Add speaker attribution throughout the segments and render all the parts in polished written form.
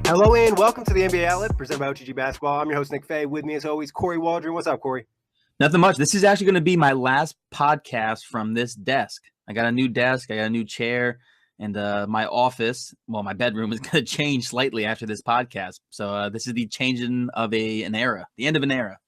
Speaker 1: Hello and welcome to the NBA Outlet presented by OTG Basketball. I'm your host, Nick Fay. With me, as always, Kory Waldron. What's up, Kory?
Speaker 2: Nothing much. This is actually going to be my last podcast from this desk. I got a new desk. I got a new chair. And my office, well, my bedroom is going to change slightly after this podcast. So this is the changing of an era, the end of an era.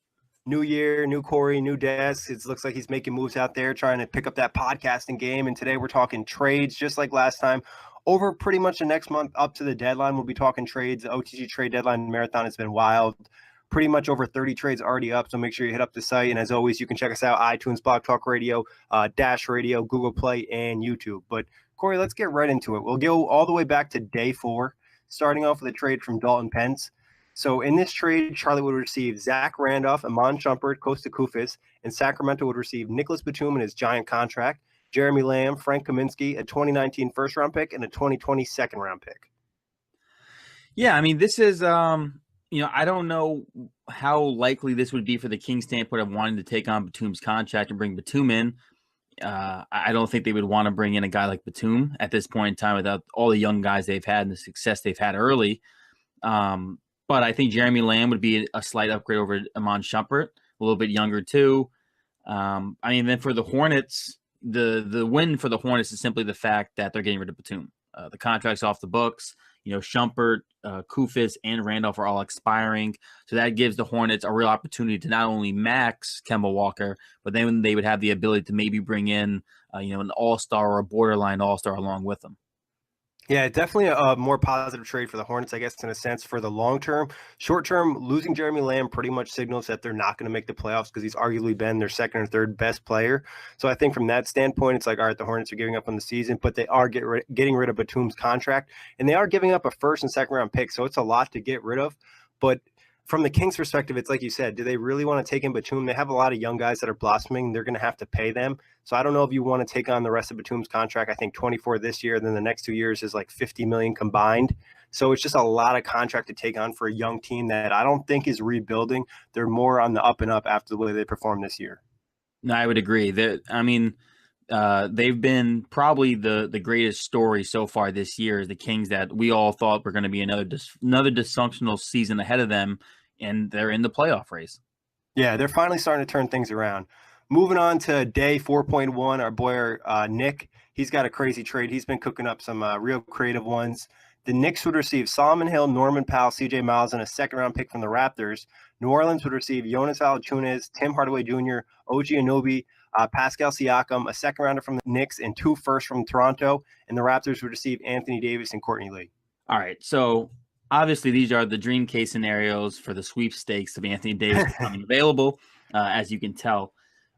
Speaker 1: New year, new Kory, new desk. It looks like he's making moves out there, trying to pick up that podcasting game. And today we're talking trades, just like last time. Over pretty much the next month up to the deadline, we'll be talking trades. The OTG trade deadline marathon has been wild. Pretty much over 30 trades already up, so make sure you hit up the site. And as always, you can check us out, iTunes, Blog Talk Radio, Dash Radio, Google Play, and YouTube. But, Kory, let's get right into it. We'll go all the way back to day 4, starting off with a trade from Dalton Pence. So in this trade, Charlotte would receive Zach Randolph, Iman Shumpert, Kosta Koufos, and Sacramento would receive Nicholas Batum and his giant contract, Jeremy Lamb, Frank Kaminsky, a 2019 first-round pick, and a 2020 second-round pick.
Speaker 2: Yeah, I mean, this is I don't know how likely this would be for the Kings standpoint of wanting to take on Batum's contract and bring Batum in. I don't think they would want to bring in a guy like Batum at this point in time without all the young guys they've had and the success they've had early. But I think Jeremy Lamb would be a slight upgrade over Iman Shumpert, a little bit younger too. Then for the Hornets, the win for the Hornets is simply the fact that they're getting rid of Batum. The contract's off the books. Shumpert, Koufos, and Randolph are all expiring. So that gives the Hornets a real opportunity to not only max Kemba Walker, but then they would have the ability to maybe bring in, an all-star or a borderline all-star along with them.
Speaker 1: Yeah, definitely a more positive trade for the Hornets, I guess, in a sense, for the long term. Short term, losing Jeremy Lamb pretty much signals that they're not going to make the playoffs because he's arguably been their second or third best player. So I think from that standpoint, it's like, all right, the Hornets are giving up on the season, but they are getting rid of Batum's contract, and they are giving up a first and second round pick. So it's a lot to get rid of. But from the Kings' perspective, it's like you said, do they really want to take in Batum? They have a lot of young guys that are blossoming. They're going to have to pay them. So I don't know if you want to take on the rest of Batum's contract. I think 24 this year, then the next 2 years is like $50 million combined. So it's just a lot of contract to take on for a young team that I don't think is rebuilding. They're more on the up and up after the way they performed this year.
Speaker 2: No, I would agree. They've been probably the greatest story so far this year is the Kings that we all thought were going to be another dysfunctional season ahead of them, and they're in the playoff race.
Speaker 1: Yeah, they're finally starting to turn things around. Moving on to day 4.1, our boy Nick, he's got a crazy trade. He's been cooking up some real creative ones. The Knicks would receive Solomon Hill, Norman Powell, CJ Miles, and a second-round pick from the Raptors. New Orleans would receive Jonas Valanciunas, Tim Hardaway Jr., OG Anunoby, Pascal Siakam, a second-rounder from the Knicks, and 2 firsts from Toronto. And the Raptors would receive Anthony Davis and Courtney Lee.
Speaker 2: All right, so obviously these are the dream case scenarios for the sweepstakes of Anthony Davis becoming available, as you can tell.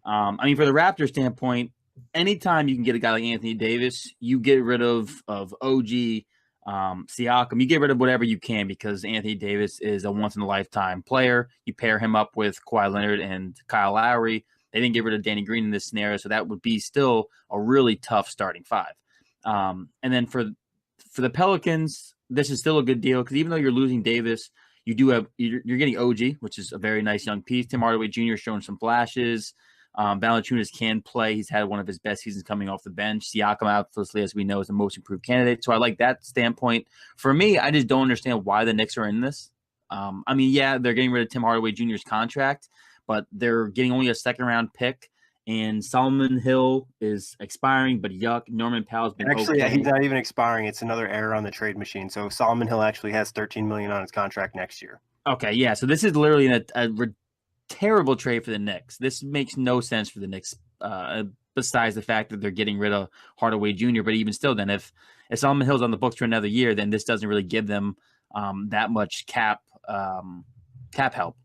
Speaker 2: For the Raptors standpoint, anytime you can get a guy like Anthony Davis, you get rid of OG, Siakam. You get rid of whatever you can because Anthony Davis is a once-in-a-lifetime player. You pair him up with Kawhi Leonard and Kyle Lowry. They didn't get rid of Danny Green in this scenario, so that would be still a really tough starting 5. And then for the Pelicans, this is still a good deal because even though you're losing Davis, you're getting OG, which is a very nice young piece. Tim Hardaway Jr. showing some flashes. Valanciunas can play. He's had one of his best seasons coming off the bench. Siakam, obviously, as we know, is the most improved candidate. So I like that standpoint. For me, I just don't understand why the Knicks are in this. They're getting rid of Tim Hardaway Jr.'s contract, but they're getting only a second-round pick. And Solomon Hill is expiring, but Norman Powell's been
Speaker 1: actually,
Speaker 2: okay.
Speaker 1: He's not even expiring. It's another error on the trade machine. So Solomon Hill actually has $13 million on his contract next year.
Speaker 2: Okay, yeah. So this is literally a terrible trade for the Knicks. This makes no sense for the Knicks, besides the fact that they're getting rid of Hardaway Jr. But even still, then if Solomon Hill's on the books for another year, then this doesn't really give them that much cap help.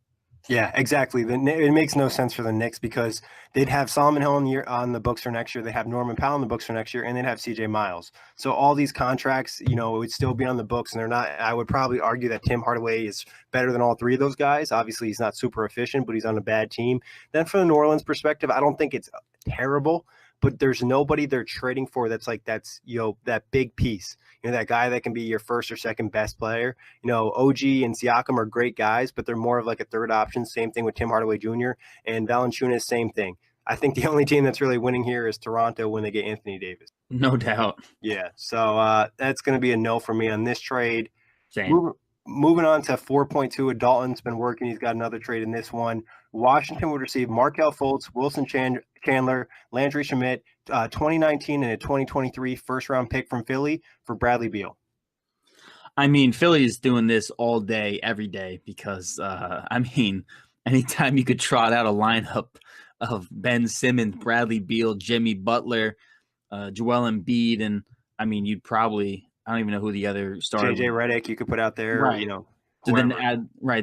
Speaker 1: Yeah, exactly. It makes no sense for the Knicks because they'd have Solomon Hill on the books for next year. They have Norman Powell on the books for next year, and they'd have CJ Miles. So all these contracts, would still be on the books, and they're not. I would probably argue that Tim Hardaway is better than all 3 of those guys. Obviously, he's not super efficient, but he's on a bad team. Then from the New Orleans perspective, I don't think it's terrible, but there's nobody they're trading for that's that big piece. That guy that can be your first or second best player. OG and Siakam are great guys, but they're more of like a third option. Same thing with Tim Hardaway Jr. and Valanciunas, same thing. I think the only team that's really winning here is Toronto when they get Anthony Davis.
Speaker 2: No doubt.
Speaker 1: Yeah, so that's going to be a no for me on this trade.
Speaker 2: Same.
Speaker 1: Moving on to 4.2, Dalton's been working. He's got another trade in this one. Washington would receive Markelle Fultz, Wilson Chandler, Landry Shamet, 2019 and a 2023 first-round pick from Philly for Bradley Beal.
Speaker 2: I mean, Philly is doing this all day, every day, because, anytime you could trot out a lineup of Ben Simmons, Bradley Beal, Jimmy Butler, Joel Embiid, and, you'd probably – I don't even know who the other starter
Speaker 1: JJ Redick you could put out there,
Speaker 2: right. So then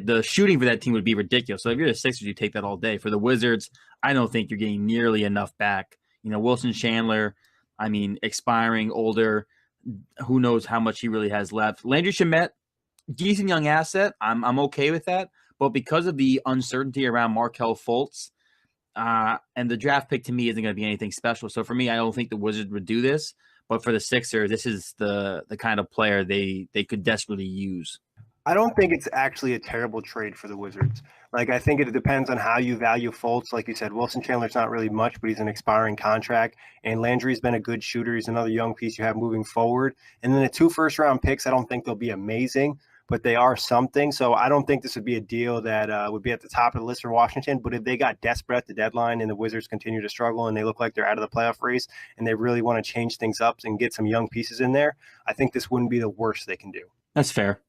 Speaker 2: the shooting for that team would be ridiculous. So if you're the Sixers, you take that all day. For the Wizards, I don't think you're getting nearly enough back. Wilson Chandler, expiring, older, who knows how much he really has left. Landry Shamet, decent young asset. I'm okay with that. But because of the uncertainty around Markelle Fultz, and the draft pick to me isn't going to be anything special. So for me, I don't think the Wizards would do this. But for the Sixers, this is the kind of player they could desperately use.
Speaker 1: I don't think it's actually a terrible trade for the Wizards. I think it depends on how you value Fultz. Like you said, Wilson Chandler's not really much, but he's an expiring contract. And Landry's been a good shooter. He's another young piece you have moving forward. And then the 2 first-round picks, I don't think they'll be amazing, but they are something. So I don't think this would be a deal that would be at the top of the list for Washington. But if they got desperate at the deadline and the Wizards continue to struggle and they look like they're out of the playoff race and they really want to change things up and get some young pieces in there, I think this wouldn't be the worst they can do.
Speaker 2: That's fair.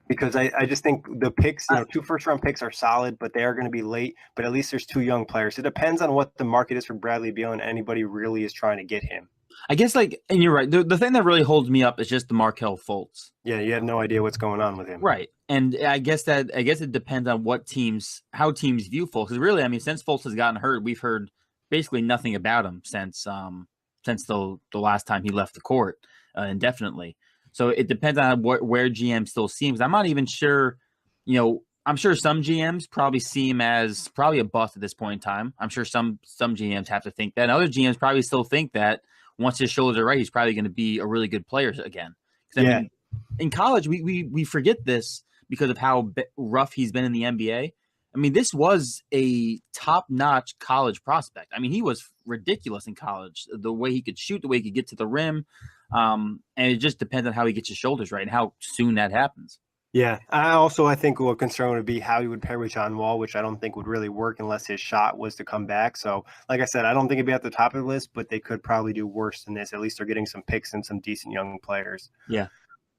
Speaker 1: Because I just think the picks, 2 first-round picks are solid, but they are going to be late. But at least there's 2 young players. It depends on what the market is for Bradley Beal and anybody really is trying to get him.
Speaker 2: I guess, and you're right. The thing that really holds me up is just the Markelle Fultz.
Speaker 1: Yeah, you have no idea what's going on with him.
Speaker 2: Right. And I guess it depends on how teams view Fultz. Because really, since Fultz has gotten hurt, we've heard basically nothing about him since the last time he left the court indefinitely. So it depends on where GM still see him. I'm not even sure, I'm sure some GMs probably see him as probably a bust at this point in time. I'm sure some GMs have to think that. And other GMs probably still think that once his shoulders are right, he's probably going to be a really good player again. Because in college, we forget this because of how rough he's been in the NBA. This was a top-notch college prospect. He was ridiculous in college, the way he could shoot, the way he could get to the rim. And it just depends on how he gets his shoulders right and how soon that happens.
Speaker 1: Yeah. I think what concern would be how he would pair with John Wall, which I don't think would really work unless his shot was to come back. So, like I said, I don't think it'd be at the top of the list, but they could probably do worse than this. At least they're getting some picks and some decent young players.
Speaker 2: Yeah.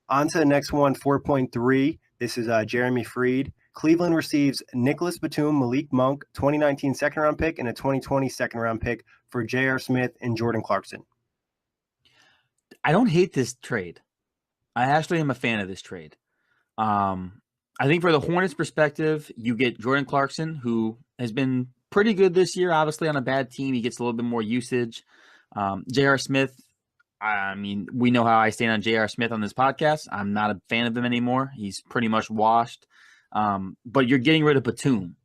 Speaker 1: On to the next one, 4.3. This is Jeremy Freed. Cleveland receives Nicholas Batum, Malik Monk, 2019 second-round pick, and a 2020 second-round pick for J.R. Smith and Jordan Clarkson.
Speaker 2: I don't hate this trade. I actually am a fan of this trade. I think for the Hornets' perspective, you get Jordan Clarkson, who has been pretty good this year. Obviously, on a bad team, he gets a little bit more usage. J.R. Smith, we know how I stand on J.R. Smith on this podcast. I'm not a fan of him anymore. He's pretty much washed. But you're getting rid of Batum,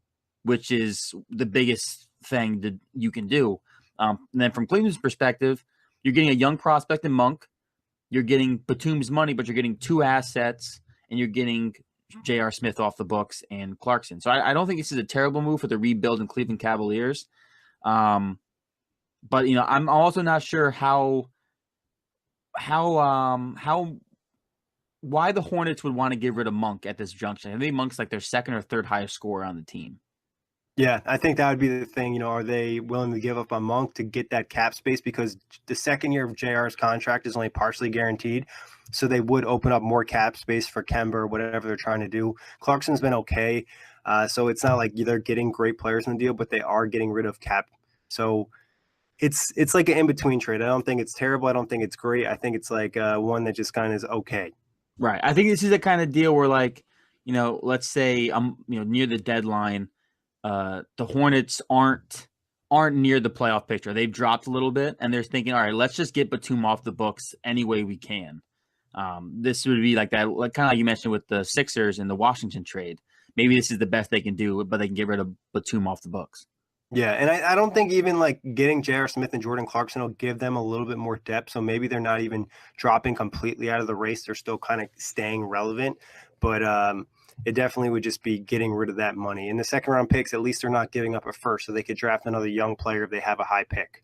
Speaker 2: which is the biggest thing that you can do. And then from Cleveland's perspective, you're getting a young prospect in Monk. You're getting Batum's money, but you're getting 2 assets, and you're getting J.R. Smith off the books and Clarkson. So I don't think this is a terrible move for the rebuild in Cleveland Cavaliers. But I'm also not sure why the Hornets would want to get rid of Monk at this junction. I think Monk's like their second or third highest scorer on the team.
Speaker 1: Yeah, I think that would be the thing. Are they willing to give up on Monk to get that cap space? Because the second year of JR's contract is only partially guaranteed. So they would open up more cap space for Kemba or whatever they're trying to do. Clarkson's been okay. So it's not like they're getting great players in the deal, but they are getting rid of cap. So it's like an in-between trade. I don't think it's terrible. I don't think it's great. I think it's like one that just kind of is okay.
Speaker 2: Right. I think this is the kind of deal where, let's say I'm, near the deadline, the Hornets aren't near the playoff picture. They've dropped a little bit, and they're thinking, all right, let's just get Batum off the books any way we can. This would be like that, kind of like you mentioned with the Sixers and the Washington trade. Maybe this is the best they can do, but they can get rid of Batum off the books.
Speaker 1: Yeah, and I don't think even getting J.R. Smith and Jordan Clarkson will give them a little bit more depth. So maybe they're not even dropping completely out of the race. They're still kind of staying relevant. But it definitely would just be getting rid of that money. In the second round picks, at least they're not giving up a first, so they could draft another young player if they have a high pick.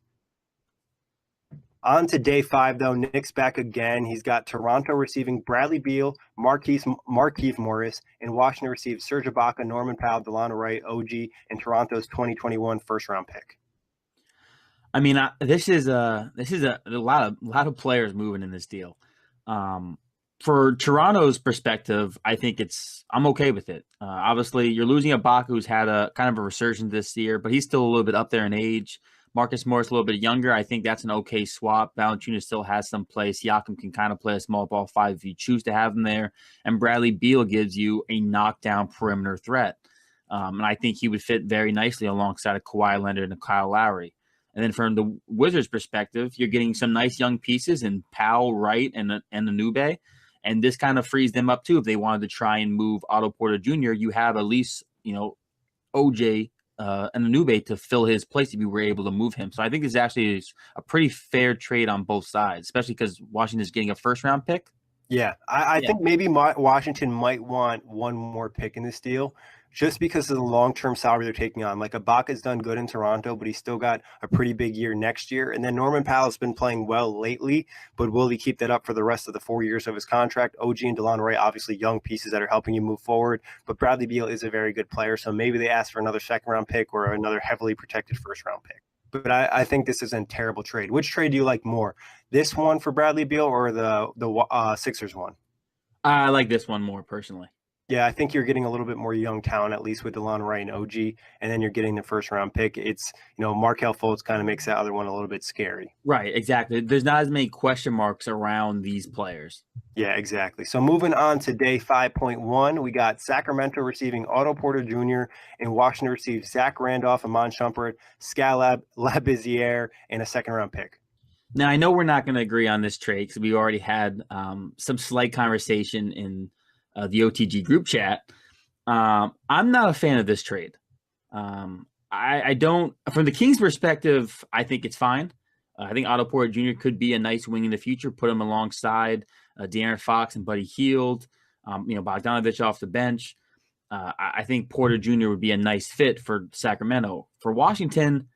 Speaker 1: On to day 5, though. Nick's back again. He's got Toronto receiving Bradley Beal, Markieff Morris, and Washington receives Serge Ibaka, Norman Powell, Delon Wright, OG, and Toronto's 2021 first-round pick.
Speaker 2: I mean, this is a lot of players moving in this deal. For Toronto's perspective, I think I'm okay with it. Obviously, you're losing Ibaka, who's had a kind of a resurgence this year, but he's still a little bit up there in age. Marcus Morris a little bit younger. I think that's an okay swap. Valanciunas still has some place. Siakam can kind of play a small ball 5 if you choose to have him there. And Bradley Beal gives you a knockdown perimeter threat. And I think he would fit very nicely alongside of Kawhi Leonard and Kyle Lowry. And then from the Wizards' perspective, you're getting some nice young pieces in Powell, Wright, and Anunube. And this kind of frees them up, too. If they wanted to try and move Otto Porter Jr., you have at least, OJ and Anunube to fill his place if you were able to move him. So I think this actually is a pretty fair trade on both sides, especially because Washington is getting a first-round pick.
Speaker 1: Yeah, I think maybe Washington might want one more pick in this deal just because of the long-term salary they're taking on. Like, Ibaka's done good in Toronto, but he's still got a pretty big year next year. And then Norman Powell's been playing well lately, but will he keep that up for the rest of the 4 years of his contract? OG and Delon Wright, obviously young pieces that are helping you move forward, but Bradley Beal is a very good player, so maybe they ask for another second-round pick or another heavily protected first-round pick. But I think this is a terrible trade. Which trade do you like more? This one for Bradley Beal or the Sixers one?
Speaker 2: I like this one more personally.
Speaker 1: Yeah, I think you're getting a little bit more young talent, at least with Delon Wright and OG, and then you're getting the first-round pick. It's, Markelle Fultz kind of makes that other one a little bit scary.
Speaker 2: Right, exactly. There's not as many question marks around these players.
Speaker 1: Yeah, exactly. So moving on to day 5.1, we got Sacramento receiving Otto Porter Jr. and Washington receives Zach Randolph, Iman Shumpert, Skal Labissiere, and a second-round pick.
Speaker 2: Now, I know we're not going to agree on this trade because we already had some slight conversation in the OTG group chat. I'm not a fan of this trade. I don't, from the Kings' perspective, I think it's fine. I think Otto Porter Jr. could be a nice wing in the future. Put him alongside De'Aaron Fox and Buddy Hield, Bogdanovich off the bench. I think Porter Jr. would be a nice fit for Sacramento. For Washington,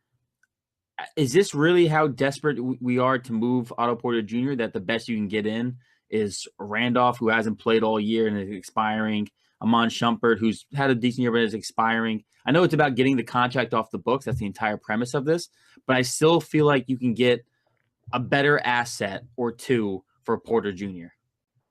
Speaker 2: is this really how desperate we are to move Otto Porter Jr., that the best you can get in is Randolph, who hasn't played all year and is expiring, Iman Shumpert, who's had a decent year but is expiring? I know it's about getting the contract off the books. That's the entire premise of this. But I still feel like you can get a better asset or two for Porter Jr.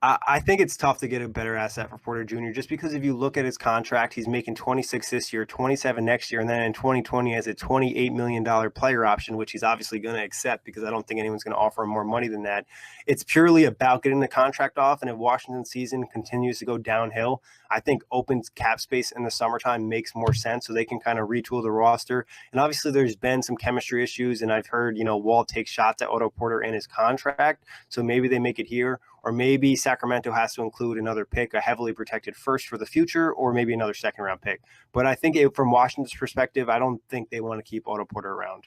Speaker 1: I think it's tough to get a better asset for Porter Jr. just because if you look at his contract, he's making 26 this year, 27 next year, and then in 2020 has a $28 million player option, which he's obviously going to accept because I don't think anyone's going to offer him more money than that. It's purely about getting the contract off, and if Washington's season continues to go downhill, I think open cap space in the summertime makes more sense so they can kind of retool the roster. And obviously there's been some chemistry issues, and I've heard, Walt take shots at Otto Porter and his contract, so maybe they make it here. Or maybe Sacramento has to include another pick, a heavily protected first for the future, or maybe another second-round pick. But I think from Washington's perspective, I don't think they want to keep Otto Porter around.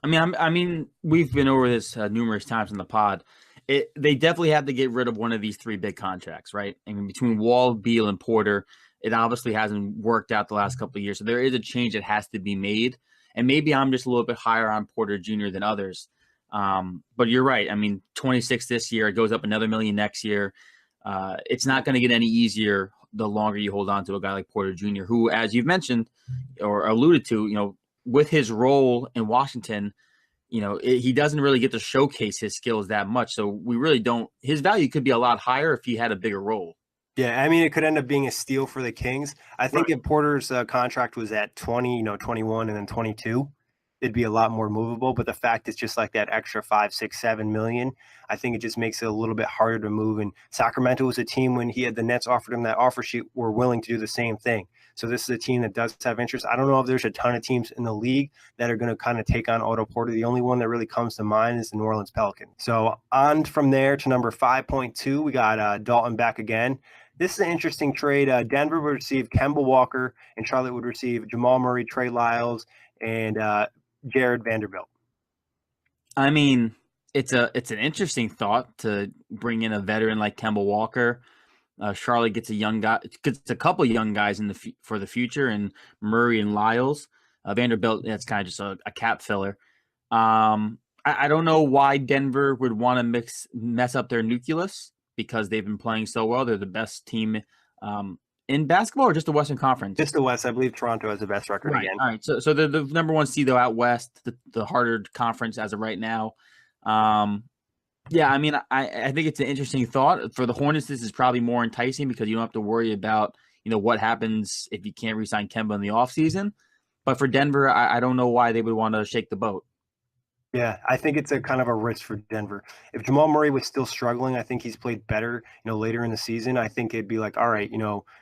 Speaker 2: I mean, we've been over this numerous times in the pod. They definitely have to get rid of one of these three big contracts, right? I mean, between Wall, Beal, and Porter, it obviously hasn't worked out the last couple of years. So there is a change that has to be made. And maybe I'm just a little bit higher on Porter Jr. than others. But you're right. I mean, 26 this year, it goes up another $1 million next year. It's not going to get any easier the longer you hold on to a guy like Porter Jr., who, as you've mentioned or alluded to, with his role in Washington, he doesn't really get to showcase his skills that much. So we really don't. His value could be a lot higher if he had a bigger role.
Speaker 1: Yeah, I mean, it could end up being a steal for the Kings. I think if Porter's contract was at 20, 21, and then 22, it'd be a lot more movable. But the fact it's just like that extra 5, 6, 7 million, I think it just makes it a little bit harder to move. And Sacramento was a team when the Nets offered him that offer sheet were willing to do the same thing. So this is a team that does have interest. I don't know if there's a ton of teams in the league that are going to kind of take on Otto Porter. The only one that really comes to mind is the New Orleans Pelicans. So on from there to number 5.2, we got Dalton back again. This is an interesting trade. Denver would receive Kemba Walker, and Charlotte would receive Jamal Murray, Trey Lyles, and Jared Vanderbilt.
Speaker 2: I mean, it's an interesting thought to bring in a veteran like Kemba Walker. Charlotte gets a couple young guys for the future, and Murray and Lyles. Vanderbilt, that's kind of just a cap filler. I don't know why Denver would want to mess up their nucleus because they've been playing so well. They're the best team in basketball, or just the Western Conference?
Speaker 1: Just the West. I believe Toronto has the best record
Speaker 2: right.
Speaker 1: again.
Speaker 2: All right. So they're the number one seed though out West, the harder conference as of right now. Yeah, I mean, I think it's an interesting thought. For the Hornets, this is probably more enticing because you don't have to worry about, what happens if you can't re-sign Kemba in the offseason. But for Denver, I don't know why they would want to shake the boat.
Speaker 1: Yeah, I think it's a kind of a risk for Denver. If Jamal Murray was still struggling, I think he's played better, later in the season. I think it'd be like, all right,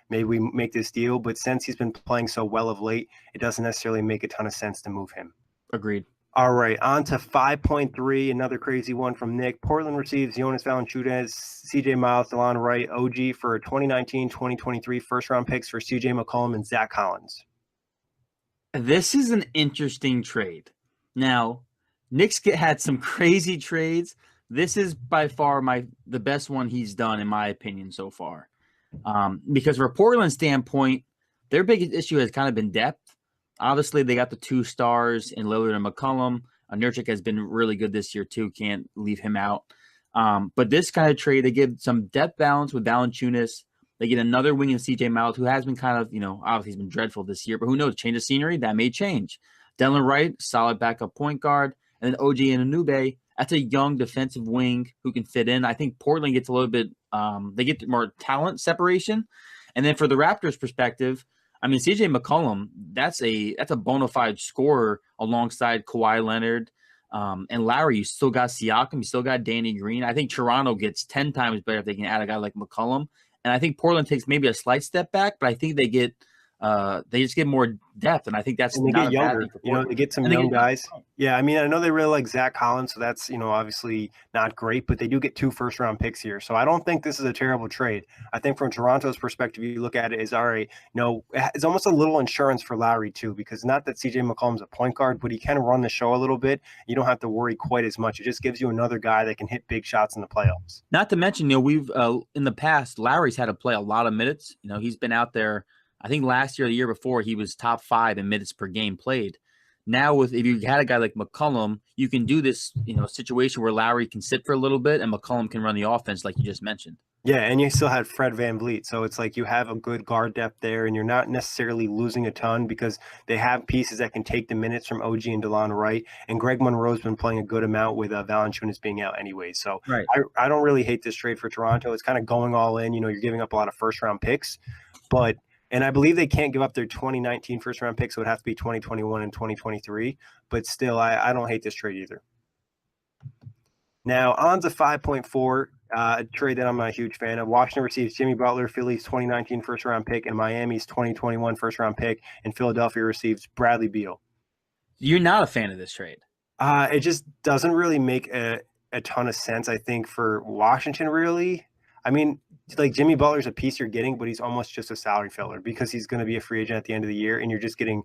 Speaker 1: maybe we make this deal. But since he's been playing so well of late, it doesn't necessarily make a ton of sense to move him.
Speaker 2: Agreed.
Speaker 1: All right, on to 5.3, another crazy one from Nick. Portland receives Jonas Valanciunas, CJ Miles, DeLon Wright, OG for 2019-2023 first-round picks for CJ McCollum and Zach Collins.
Speaker 2: This is an interesting trade. Now, Nick's had some crazy trades. This is by far the best one he's done, in my opinion, so far. Because from a Portland standpoint, their biggest issue has kind of been depth. Obviously, they got the 2 stars in Lillard and McCollum. Nurkic has been really good this year, too. Can't leave him out. But this kind of trade, they give some depth balance with Valanciunas. They get another wing in CJ Miles, who has been kind of, obviously he's been dreadful this year. But who knows? Change of scenery, that may change. Delon Wright, solid backup point guard. And then OG Anunoby, that's a young defensive wing who can fit in. I think Portland gets a little bit they get more talent separation. And then for the Raptors' perspective, I mean, CJ McCollum, that's a bona fide scorer alongside Kawhi Leonard and Lowry. You still got Siakam, you still got Danny Green. I think Toronto gets 10 times better if they can add a guy like McCollum. And I think Portland takes maybe a slight step back, but I think they just get more depth, and I think that's
Speaker 1: and they
Speaker 2: not
Speaker 1: get
Speaker 2: a bad
Speaker 1: younger.
Speaker 2: thing for Portland.
Speaker 1: They get some young guys. Yeah, I mean, I know they really like Zach Collins, so that's obviously not great, but they do get 2 first-round picks here, so I don't think this is a terrible trade. I think from Toronto's perspective, you look at it as all right. It's almost a little insurance for Lowry too, because not that CJ McCollum's a point guard, but he can run the show a little bit. You don't have to worry quite as much. It just gives you another guy that can hit big shots in the playoffs.
Speaker 2: Not to mention, we've in the past, Lowry's had to play a lot of minutes. He's been out there. I think last year, the year before, he was top 5 in minutes per game played. Now, if you had a guy like McCollum, you can do this, situation where Lowry can sit for a little bit and McCollum can run the offense, like you just mentioned.
Speaker 1: Yeah, and you still had Fred VanVleet, so it's like you have a good guard depth there, and you're not necessarily losing a ton because they have pieces that can take the minutes from OG and DeLon Wright, and Greg Monroe's been playing a good amount with Valanciunas being out anyway. So
Speaker 2: right.
Speaker 1: I don't really hate this trade for Toronto. It's kind of going all in. You're giving up a lot of first-round picks, and I believe they can't give up their 2019 first-round picks, so it would have to be 2021 and 2023. But still, I don't hate this trade either. Now, on to 5.4, a trade that I'm not a huge fan of. Washington receives Jimmy Butler, Philly's 2019 first-round pick, and Miami's 2021 first-round pick, and Philadelphia receives Bradley Beal.
Speaker 2: You're not a fan of this trade?
Speaker 1: It just doesn't really make a ton of sense, I think, for Washington, really. I mean, like Jimmy Butler's a piece you're getting, but he's almost just a salary filler because he's going to be a free agent at the end of the year, and you're getting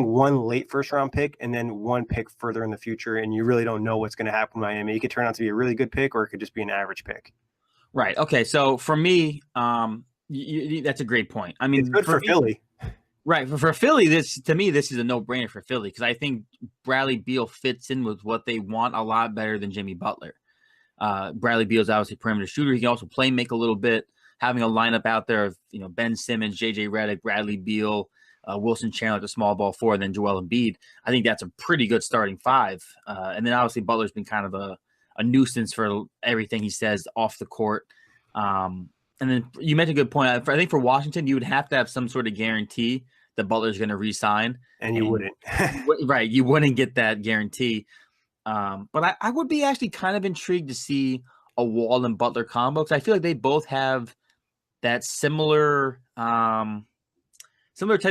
Speaker 1: 1 late first round pick and then 1 pick further in the future, and you really don't know what's going to happen in Miami. It could turn out to be a really good pick, or it could just be an average pick.
Speaker 2: Right. Okay. So for me, that's a great point. I mean,
Speaker 1: it's good for Philly.
Speaker 2: Right. For Philly, this is a no-brainer for Philly because I think Bradley Beal fits in with what they want a lot better than Jimmy Butler. Bradley Beal's obviously a perimeter shooter. He can also play make a little bit. Having a lineup out there of Ben Simmons, JJ Redick, Bradley Beal, Wilson Chandler at the small ball 4, and then Joel Embiid. I think that's a pretty good starting 5. And then obviously Butler's been kind of a nuisance for everything he says off the court. And then you mentioned a good point. I think for Washington, you would have to have some sort of guarantee that Butler's going to re-sign.
Speaker 1: And you wouldn't.
Speaker 2: Right. You wouldn't get that guarantee. But I would be actually kind of intrigued to see a Wall and Butler combo because I feel like they both have that similar type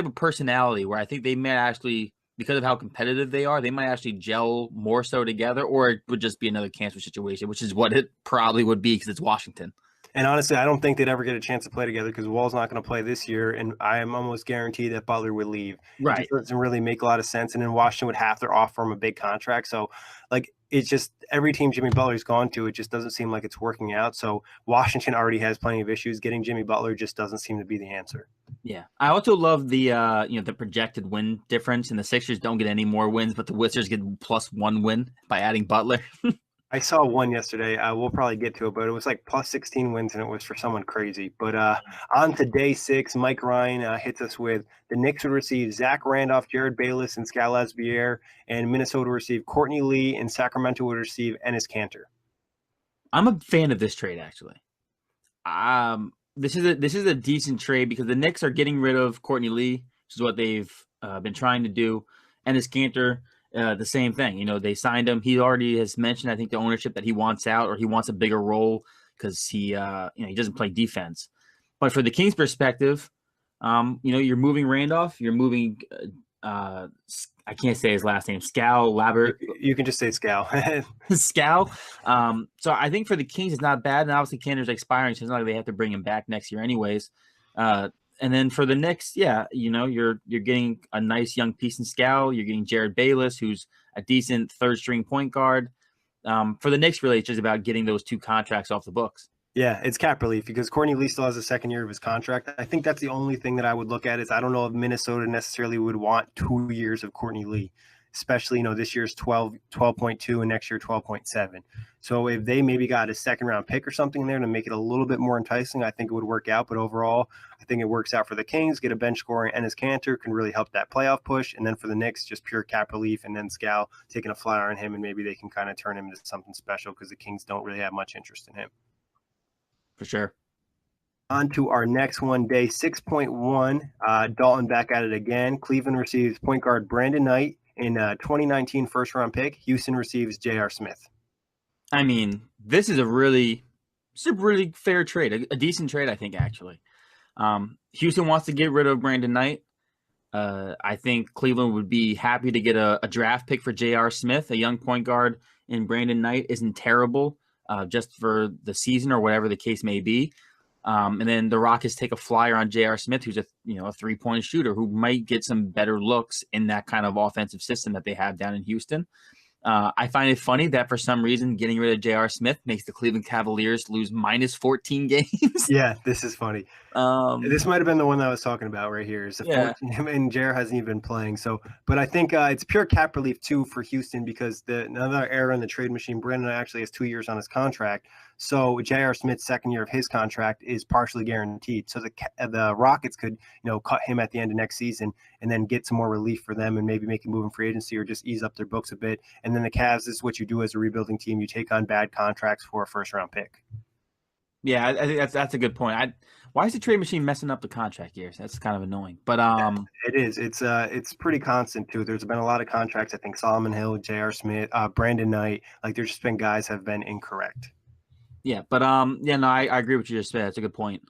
Speaker 2: of personality where I think they may actually, because of how competitive they are, they might actually gel more so together, or it would just be another cancer situation, which is what it probably would be because it's Washington.
Speaker 1: And honestly, I don't think they'd ever get a chance to play together because Wall's not going to play this year, and I am almost guaranteed that Butler would leave. It just
Speaker 2: Right.
Speaker 1: doesn't really make a lot of sense. And then Washington would have to offer him a big contract. So, like, it's just every team Jimmy Butler's gone to, it just doesn't seem like it's working out. So Washington already has plenty of issues. Getting Jimmy Butler just doesn't seem to be the answer.
Speaker 2: Yeah. I also love the the projected win difference, and the Sixers don't get any more wins, but the Wizards get +1 win by adding Butler.
Speaker 1: I saw one yesterday. We'll probably get to it, but it was like plus 16 wins, and it was for someone crazy. But on to day 6, Mike Ryan hits us with the Knicks would receive Zach Randolph, Jared Bayless, and Skal Labissière, and Minnesota would receive Courtney Lee, and Sacramento would receive Enes Kanter.
Speaker 2: I'm a fan of this trade, actually. This is a decent trade because the Knicks are getting rid of Courtney Lee, which is what they've been trying to do. Enes Kanter, the same thing. You know, they signed him. He already has mentioned, I think, the ownership that he wants out, or he wants a bigger role because he doesn't play defense. But for the Kings' perspective, you're moving Randolph, you're moving. I can't say his last name. Skal Labert.
Speaker 1: You can just say Skal.
Speaker 2: Skal. So I think for the Kings, it's not bad. And obviously, Kanter's expiring, so it's not like they have to bring him back next year, anyways. And then for the Knicks, you're getting a nice young piece in Skal. You're getting Jared Bayless, who's a decent third string point guard. For the Knicks, really, it's just about getting those 2 contracts off the books.
Speaker 1: Yeah, it's cap relief because Courtney Lee still has the second year of his contract. I think that's the only thing that I would look at is I don't know if Minnesota necessarily would want 2 years of Courtney Lee, especially, this year's 12.2 and next year 12.7. So if they maybe got a second round pick or something there to make it a little bit more enticing, I think it would work out. But overall, I think it works out for the Kings. Get a bench scorer, and Enes Kanter can really help that playoff push. And then for the Knicks, just pure cap relief, and then Skal taking a flyer on him, and maybe they can kind of turn him into something special because the Kings don't really have much interest in him.
Speaker 2: For sure.
Speaker 1: On to our next one, day 6.1. Dalton back at it again. Cleveland receives point guard Brandon Knight in a 2019 first-round pick. Houston receives J.R. Smith.
Speaker 2: I mean, this is a really fair trade, a decent trade, I think, actually. Houston wants to get rid of Brandon Knight. I think Cleveland would be happy to get a draft pick for J.R. Smith, a young point guard, and Brandon Knight isn't terrible. Just for the season or whatever the case may be. And then the Rockets take a flyer on J.R. Smith, who's a 3-point shooter who might get some better looks in that kind of offensive system that they have down in Houston. I find it funny that for some reason getting rid of J.R. Smith makes the Cleveland Cavaliers lose minus 14 games.
Speaker 1: Yeah, this is funny. This might have been the one that I was talking about right here. Is the 14, and J.R. hasn't even been playing. So, but I think it's pure cap relief too for Houston because another error in the trade machine. Brandon actually has 2 years on his contract. So J.R. Smith's second year of his contract is partially guaranteed. So the Rockets could, cut him at the end of next season and then get some more relief for them and maybe make a move in free agency or just ease up their books a bit. And then the Cavs, this is what you do as a rebuilding team. You take on bad contracts for a first-round pick.
Speaker 2: Yeah, I think that's a good point. Why is the trade machine messing up the contract years? That's kind of annoying. But
Speaker 1: it is. It's pretty constant too. There's been a lot of contracts. I think Solomon Hill, J.R. Smith, Brandon Knight. Like there's just been guys have been incorrect.
Speaker 2: Yeah, but I agree with what you just said. That's a good point.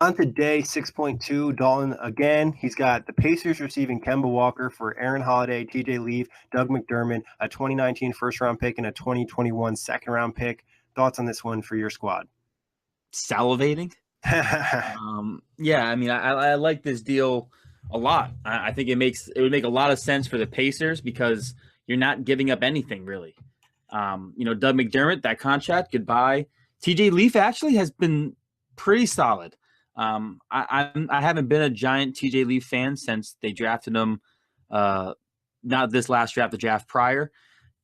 Speaker 1: On to day 6.2, Dalton again. He's got the Pacers receiving Kemba Walker for Aaron Holiday, TJ Leaf, Doug McDermott, a 2019 first-round pick, and a 2021 second-round pick. Thoughts on this one for your squad?
Speaker 2: Salivating. I mean, I like this deal a lot. I think it would make a lot of sense for the Pacers because you're not giving up anything really. Doug McDermott, that contract, goodbye. TJ Leaf actually has been pretty solid. I haven't been a giant TJ Leaf fan since they drafted him. Not this last draft, the draft prior.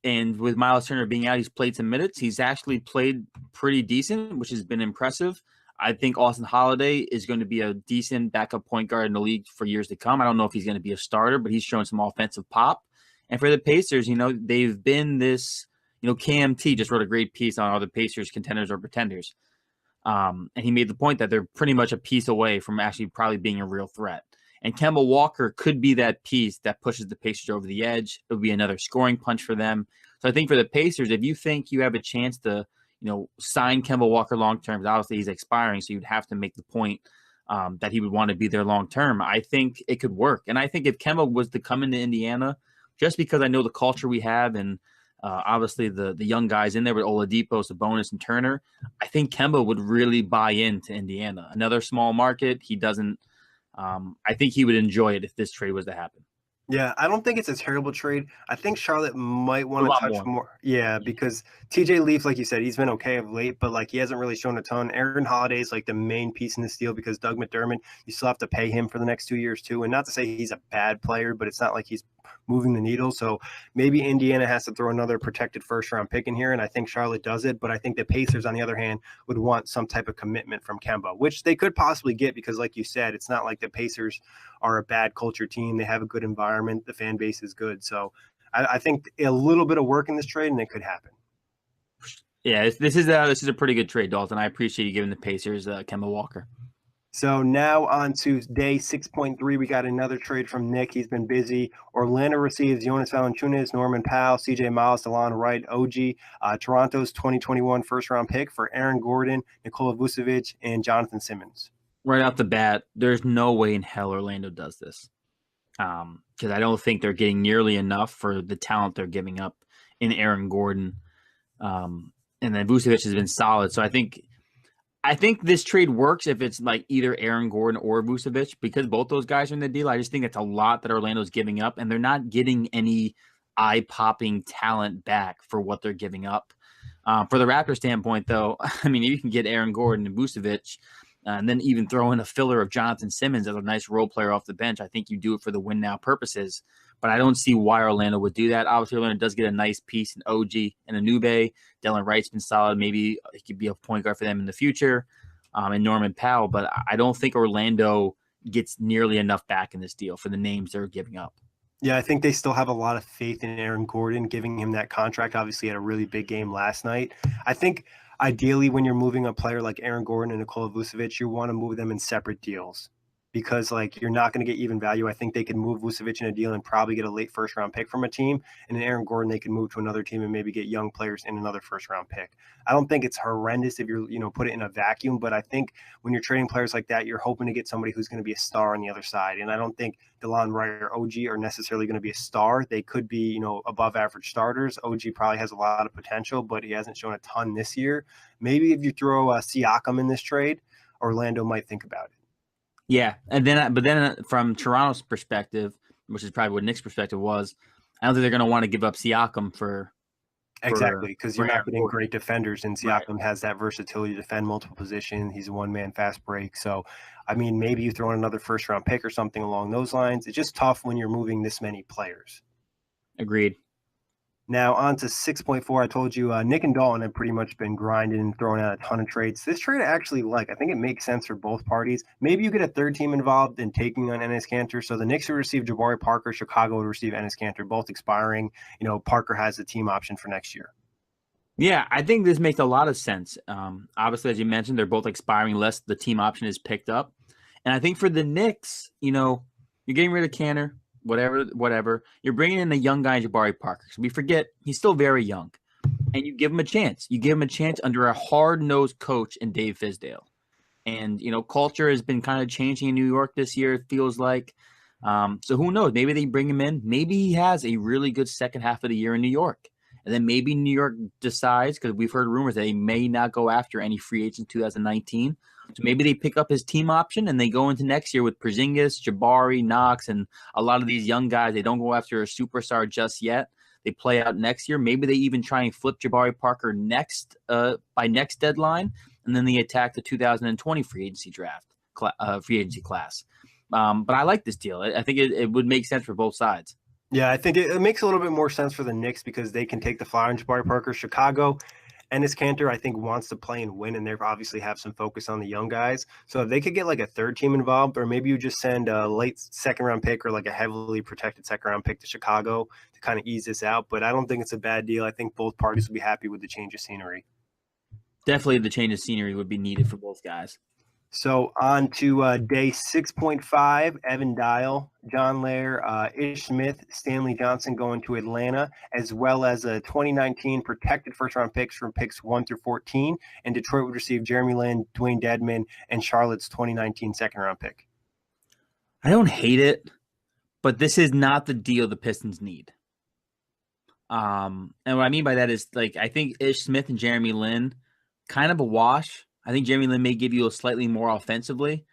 Speaker 2: And with Miles Turner being out, he's played some minutes. He's actually played pretty decent, which has been impressive. I think Austin Holiday is going to be a decent backup point guard in the league for years to come. I don't know if he's going to be a starter, but he's shown some offensive pop. And for the Pacers, they've been this, KMT just wrote a great piece on all the Pacers contenders or pretenders. And he made the point that they're pretty much a piece away from actually probably being a real threat. And Kemba Walker could be that piece that pushes the Pacers over the edge. It would be another scoring punch for them. So I think for the Pacers, if you think you have a chance to, sign Kemba Walker long-term, because obviously he's expiring, so you'd have to make the point that he would want to be there long-term. I think it could work. And I think if Kemba was to come into Indiana, just because I know the culture we have and Obviously, the young guys in there with Oladipo, Sabonis, and Turner. I think Kemba would really buy into Indiana. Another small market. He doesn't. I think he would enjoy it if this trade was to happen.
Speaker 1: Yeah, I don't think it's a terrible trade. I think Charlotte might
Speaker 2: A
Speaker 1: want to
Speaker 2: lot
Speaker 1: touch
Speaker 2: more.
Speaker 1: more. Yeah, because TJ Leaf, like you said, he's been okay of late, but like he hasn't really shown a ton. Aaron Holiday is like the main piece in this deal because Doug McDermott, you still have to pay him for the next 2 years too. And not to say he's a bad player, but it's not like he's moving the needle. So maybe Indiana has to throw another protected first round pick in here. And I think Charlotte does it. But I think the Pacers, on the other hand, would want some type of commitment from Kemba, which they could possibly get because, like you said, it's not like the Pacers are a bad culture team. They have a good environment. The fan base is good. So I think a little bit of work in this trade and it could happen.
Speaker 2: Yeah, this is a pretty good trade, Dalton. I appreciate you giving the Pacers Kemba Walker.
Speaker 1: So now on to day 6.3, we got another trade from Nick. He's been busy. Orlando receives Jonas Valanciunas, Norman Powell, C.J. Miles, DeLon Wright, OG, Toronto's 2021 first-round pick for Aaron Gordon, Nikola Vucevic, and Jonathan Simmons.
Speaker 2: Right off the bat, there's no way in hell Orlando does this, because I don't think they're getting nearly enough for the talent they're giving up in Aaron Gordon, and then Vucevic has been solid. So I think this trade works if it's like either Aaron Gordon or Vucevic, because both those guys are in the deal. I just think it's a lot that Orlando's giving up, and they're not getting any eye-popping talent back for what they're giving up. For the Raptors standpoint, though, I mean, you can get Aaron Gordon and Vucevic, and then even throw in a filler of Jonathan Simmons as a nice role player off the bench. I think you do it for the win-now purposes, but I don't see why Orlando would do that. Obviously, Orlando does get a nice piece in OG and Anube. Delon Wright's been solid. Maybe he could be a point guard for them in the future, and Norman Powell, but I don't think Orlando gets nearly enough back in this deal for the names they're giving up.
Speaker 1: Yeah, I think they still have a lot of faith in Aaron Gordon, giving him that contract. Obviously, he had a really big game last night. I think ideally when you're moving a player like Aaron Gordon and Nikola Vucevic, you want to move them in separate deals because like you're not going to get even value. I think they could move Vucevic in a deal and probably get a late first round pick from a team, and then Aaron Gordon they could move to another team and maybe get young players in another first round pick. I don't think it's horrendous if you're put it in a vacuum, but I think when you're trading players like that, you're hoping to get somebody who's going to be a star on the other side. And I don't think DeLon Wright or OG are necessarily going to be a star. They could be above average starters. OG probably has a lot of potential, but he hasn't shown a ton this year. Maybe if you throw Siakam in this trade, Orlando might think about it.
Speaker 2: Yeah, but then from Toronto's perspective, which is probably what Nick's perspective was, I don't think they're going to want to give up Siakam for
Speaker 1: exactly because you're not getting
Speaker 2: Gordon.
Speaker 1: great defenders, and Siakam has that versatility to defend multiple positions. He's a one-man fast break. So, I mean, maybe you throw in another first-round pick or something along those lines. It's just tough when you're moving this many players.
Speaker 2: Agreed.
Speaker 1: Now on to 6.4. I told you Nick and Dalton have pretty much been grinding and throwing out a ton of trades. This trade I actually like. I think it makes sense for both parties. Maybe you get a third team involved in taking on Enes Kanter. So the Knicks would receive Jabari Parker. Chicago would receive Enes Kanter, both expiring. Parker has the team option for next year.
Speaker 2: Yeah, I think this makes a lot of sense. Obviously, as you mentioned, they're both expiring unless the team option is picked up. And I think for the Knicks, you're getting rid of Kanter. Whatever. You're bringing in a young guy, Jabari Parker. So we forget he's still very young, and you give him a chance. You give him a chance under a hard-nosed coach in Dave Fizdale. And culture has been kind of changing in New York this year. It feels like. So who knows? Maybe they bring him in. Maybe he has a really good second half of the year in New York, and then maybe New York decides, because we've heard rumors that he may not go after any free agents in 2019. So maybe they pick up his team option and they go into next year with Porzingis, Jabari, Knox, and a lot of these young guys. They don't go after a superstar just yet. They play out next year. Maybe they even try and flip Jabari Parker by next deadline, and then they attack the 2020 free agency class. But I like this deal. I think it would make sense for both sides.
Speaker 1: Yeah, I think it makes a little bit more sense for the Knicks because they can take the flyer on Jabari Parker. Chicago, Enes Kanter, I think, wants to play and win, and they obviously have some focus on the young guys. So if they could get like a third team involved, or maybe you just send a late second-round pick or like a heavily protected second-round pick to Chicago to kind of ease this out. But I don't think it's a bad deal. I think both parties will be happy with the change of scenery.
Speaker 2: Definitely the change of scenery would be needed for both guys.
Speaker 1: So on to day 6.5, Evan Dial, John Lair, Ish Smith, Stanley Johnson going to Atlanta, as well as a 2019 protected first-round picks from picks 1 through 14. And Detroit would receive Jeremy Lin, Dwayne Dedman, and Charlotte's 2019 second-round pick.
Speaker 2: I don't hate it, but this is not the deal the Pistons need. And what I mean by that is, like, I think Ish Smith and Jeremy Lin kind of a wash. I think Jeremy Lin may give you a slightly more offensively,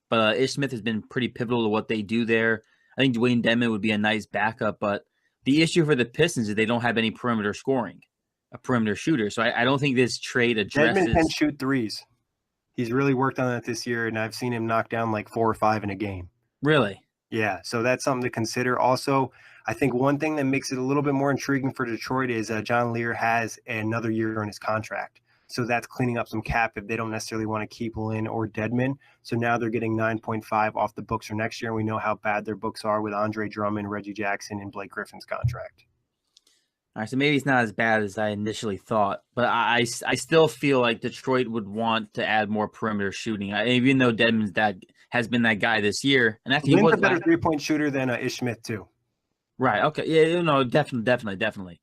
Speaker 2: but Ish Smith has been pretty pivotal to what they do there. I think Dwayne Dedmon would be a nice backup, but the issue for the Pistons is they don't have any perimeter scoring, a perimeter shooter. So I don't think this trade
Speaker 1: Dedmon can
Speaker 2: addresses.
Speaker 1: shoot threes. He's really worked on that this year, and I've seen him knock down like 4 or 5 in a game.
Speaker 2: Really?
Speaker 1: Yeah, so that's something to consider. Also, I think one thing that makes it a little bit more intriguing for Detroit is John Lear has another year on his contract. So that's cleaning up some cap if they don't necessarily want to keep Lin or Dedmon. So now they're getting 9.5 off the books for next year, and we know how bad their books are with Andre Drummond, Reggie Jackson, and Blake Griffin's contract.
Speaker 2: All right, so maybe it's not as bad as I initially thought, but I still feel like Detroit would want to add more perimeter shooting, even though Dedmon's has been that guy this year, and actually he
Speaker 1: Lin's
Speaker 2: was
Speaker 1: a better 3-point shooter than Ish Smith too.
Speaker 2: Right. Okay. Yeah. No. Definitely.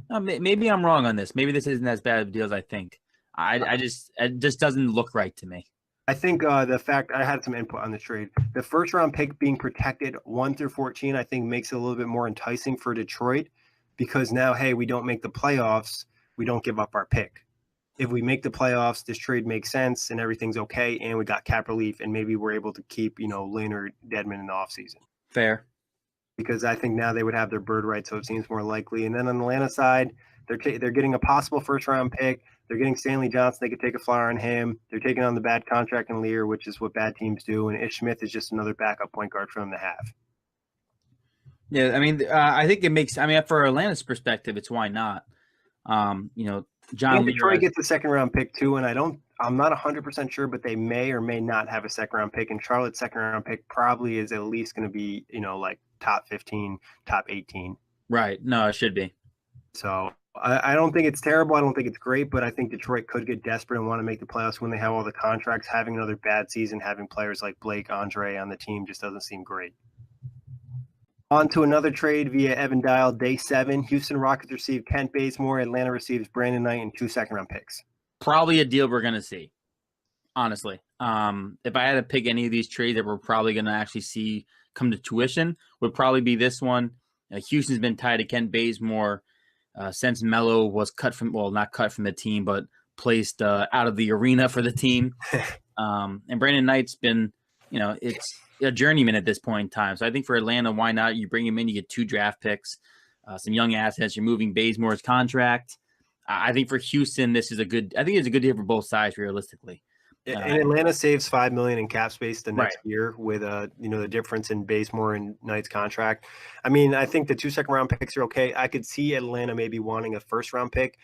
Speaker 2: Maybe I'm wrong on this. Maybe this isn't as bad of a deal as I think. It just doesn't look right to me.
Speaker 1: I think the fact I had some input on the trade, the first round pick being protected 1 through 14, I think makes it a little bit more enticing for Detroit because now, hey, we don't make the playoffs, we don't give up our pick. If we make the playoffs, this trade makes sense and everything's okay, and we got cap relief, and maybe we're able to keep, Lin or Dedmon in the offseason.
Speaker 2: Fair.
Speaker 1: Because I think now they would have their bird right, so it seems more likely. And then on the Atlanta side, they're getting a possible first-round pick. They're getting Stanley Johnson. They could take a flyer on him. They're taking on the bad contract in Lear, which is what bad teams do. And Ish Smith is just another backup point guard for them to have.
Speaker 2: Yeah, I mean, I think it makes. I mean, for Atlanta's perspective, it's why not. John Lear.
Speaker 1: Detroit gets a second-round pick too, and I'm not 100% sure, but they may or may not have a second-round pick. And Charlotte's second-round pick probably is at least going to be, like top 15, top 18.
Speaker 2: Right. No, it should be.
Speaker 1: So I don't think it's terrible. I don't think it's great, but I think Detroit could get desperate and want to make the playoffs when they have all the contracts. Having another bad season, having players like Blake, Andre on the team just doesn't seem great. On to another trade via Evan Dial, day 7. Houston Rockets receive Kent Bazemore. Atlanta receives Brandon Knight and 2 second-round picks.
Speaker 2: Probably a deal we're going to see, honestly. If I had to pick any of these trades that we're probably going to actually see come to tuition, would probably be this one. Houston's been tied to Kent Bazemore since Melo was not cut from the team, but placed out of the arena for the team. And Brandon Knight's been, it's a journeyman at this point in time. So I think for Atlanta, why not? You bring him in, you get 2 draft picks, some young assets. You're moving Bazemore's contract. I think for Houston, it's a good deal for both sides, realistically.
Speaker 1: And Atlanta saves $5 million in cap space the next year with the difference in Bazemore and Knight's contract. I mean, I think the 2 second-round picks are okay. I could see Atlanta maybe wanting a first-round pick,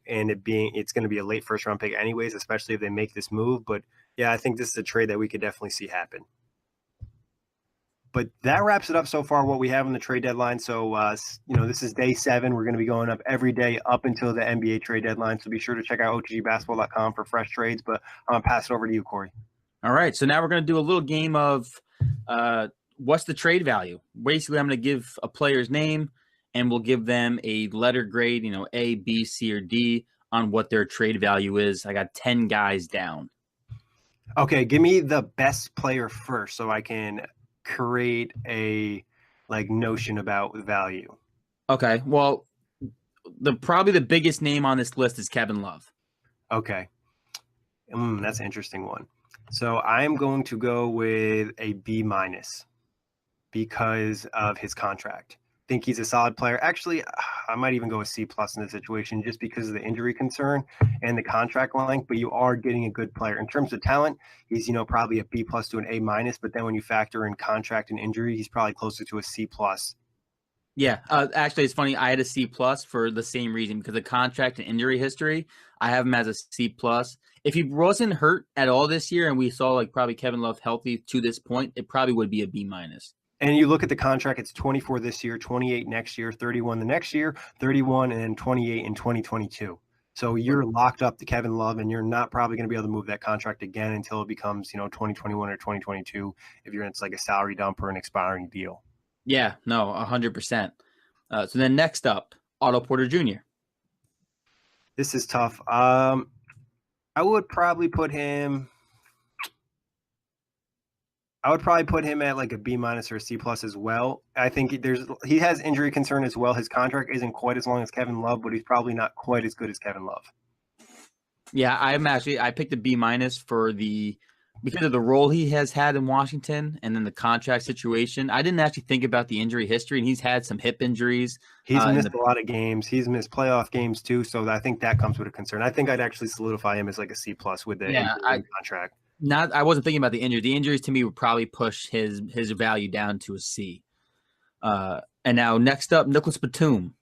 Speaker 1: and it's going to be a late first-round pick anyways, especially if they make this move. But yeah, I think this is a trade that we could definitely see happen. But that wraps it up so far, what we have on the trade deadline. So, this is day 7. We're going to be going up every day up until the NBA trade deadline. So be sure to check out OTGbasketball.com for fresh trades. But I'm going to pass it over to you, Kory.
Speaker 2: All right. So now we're going to do a little game of what's the trade value. Basically, I'm going to give a player's name, and we'll give them a letter grade, A, B, C, or D on what their trade value is. I got 10 guys down.
Speaker 1: Okay. Give me the best player first so I can create a notion about value.
Speaker 2: Okay. Well, probably the biggest name on this list is Kevin Love.
Speaker 1: Okay. That's an interesting one. So I'm going to go with a B- because of his contract. Think he's a solid player. Actually, I might even go a C+ in this situation just because of the injury concern and the contract length, but you are getting a good player. In terms of talent, he's, probably a B+ to an A-, but then when you factor in contract and injury, he's probably closer to a C+.
Speaker 2: Yeah, actually, it's funny. I had a C+ for the same reason, because of contract and injury history. I have him as a C+. If he wasn't hurt at all this year and we saw probably Kevin Love healthy to this point, it probably would be a B-.
Speaker 1: And you look at the contract, it's 24 this year, 28 next year, 31 the next year, 31, and then 28 in 2022. So you're locked up to Kevin Love, and you're not probably going to be able to move that contract again until it becomes, 2021 or 2022 if it's like a salary dump or an expiring deal.
Speaker 2: Yeah, no, 100%. So then next up, Otto Porter Jr.
Speaker 1: This is tough. I would probably put him I would probably put him at like a B minus or a C plus as well. I think he has injury concern as well. His contract isn't quite as long as Kevin Love, but he's probably not quite as good as Kevin Love.
Speaker 2: Yeah, I picked a B minus because of the role he has had in Washington and then the contract situation. I didn't actually think about the injury history, and he's had some hip injuries.
Speaker 1: He's missed a lot of games. He's missed playoff games too, so I think that comes with a concern. I think I'd actually solidify him as like a C plus with the contract.
Speaker 2: I wasn't thinking about the injuries. The injuries to me would probably push his value down to a C. And now next up, Nicholas Batum.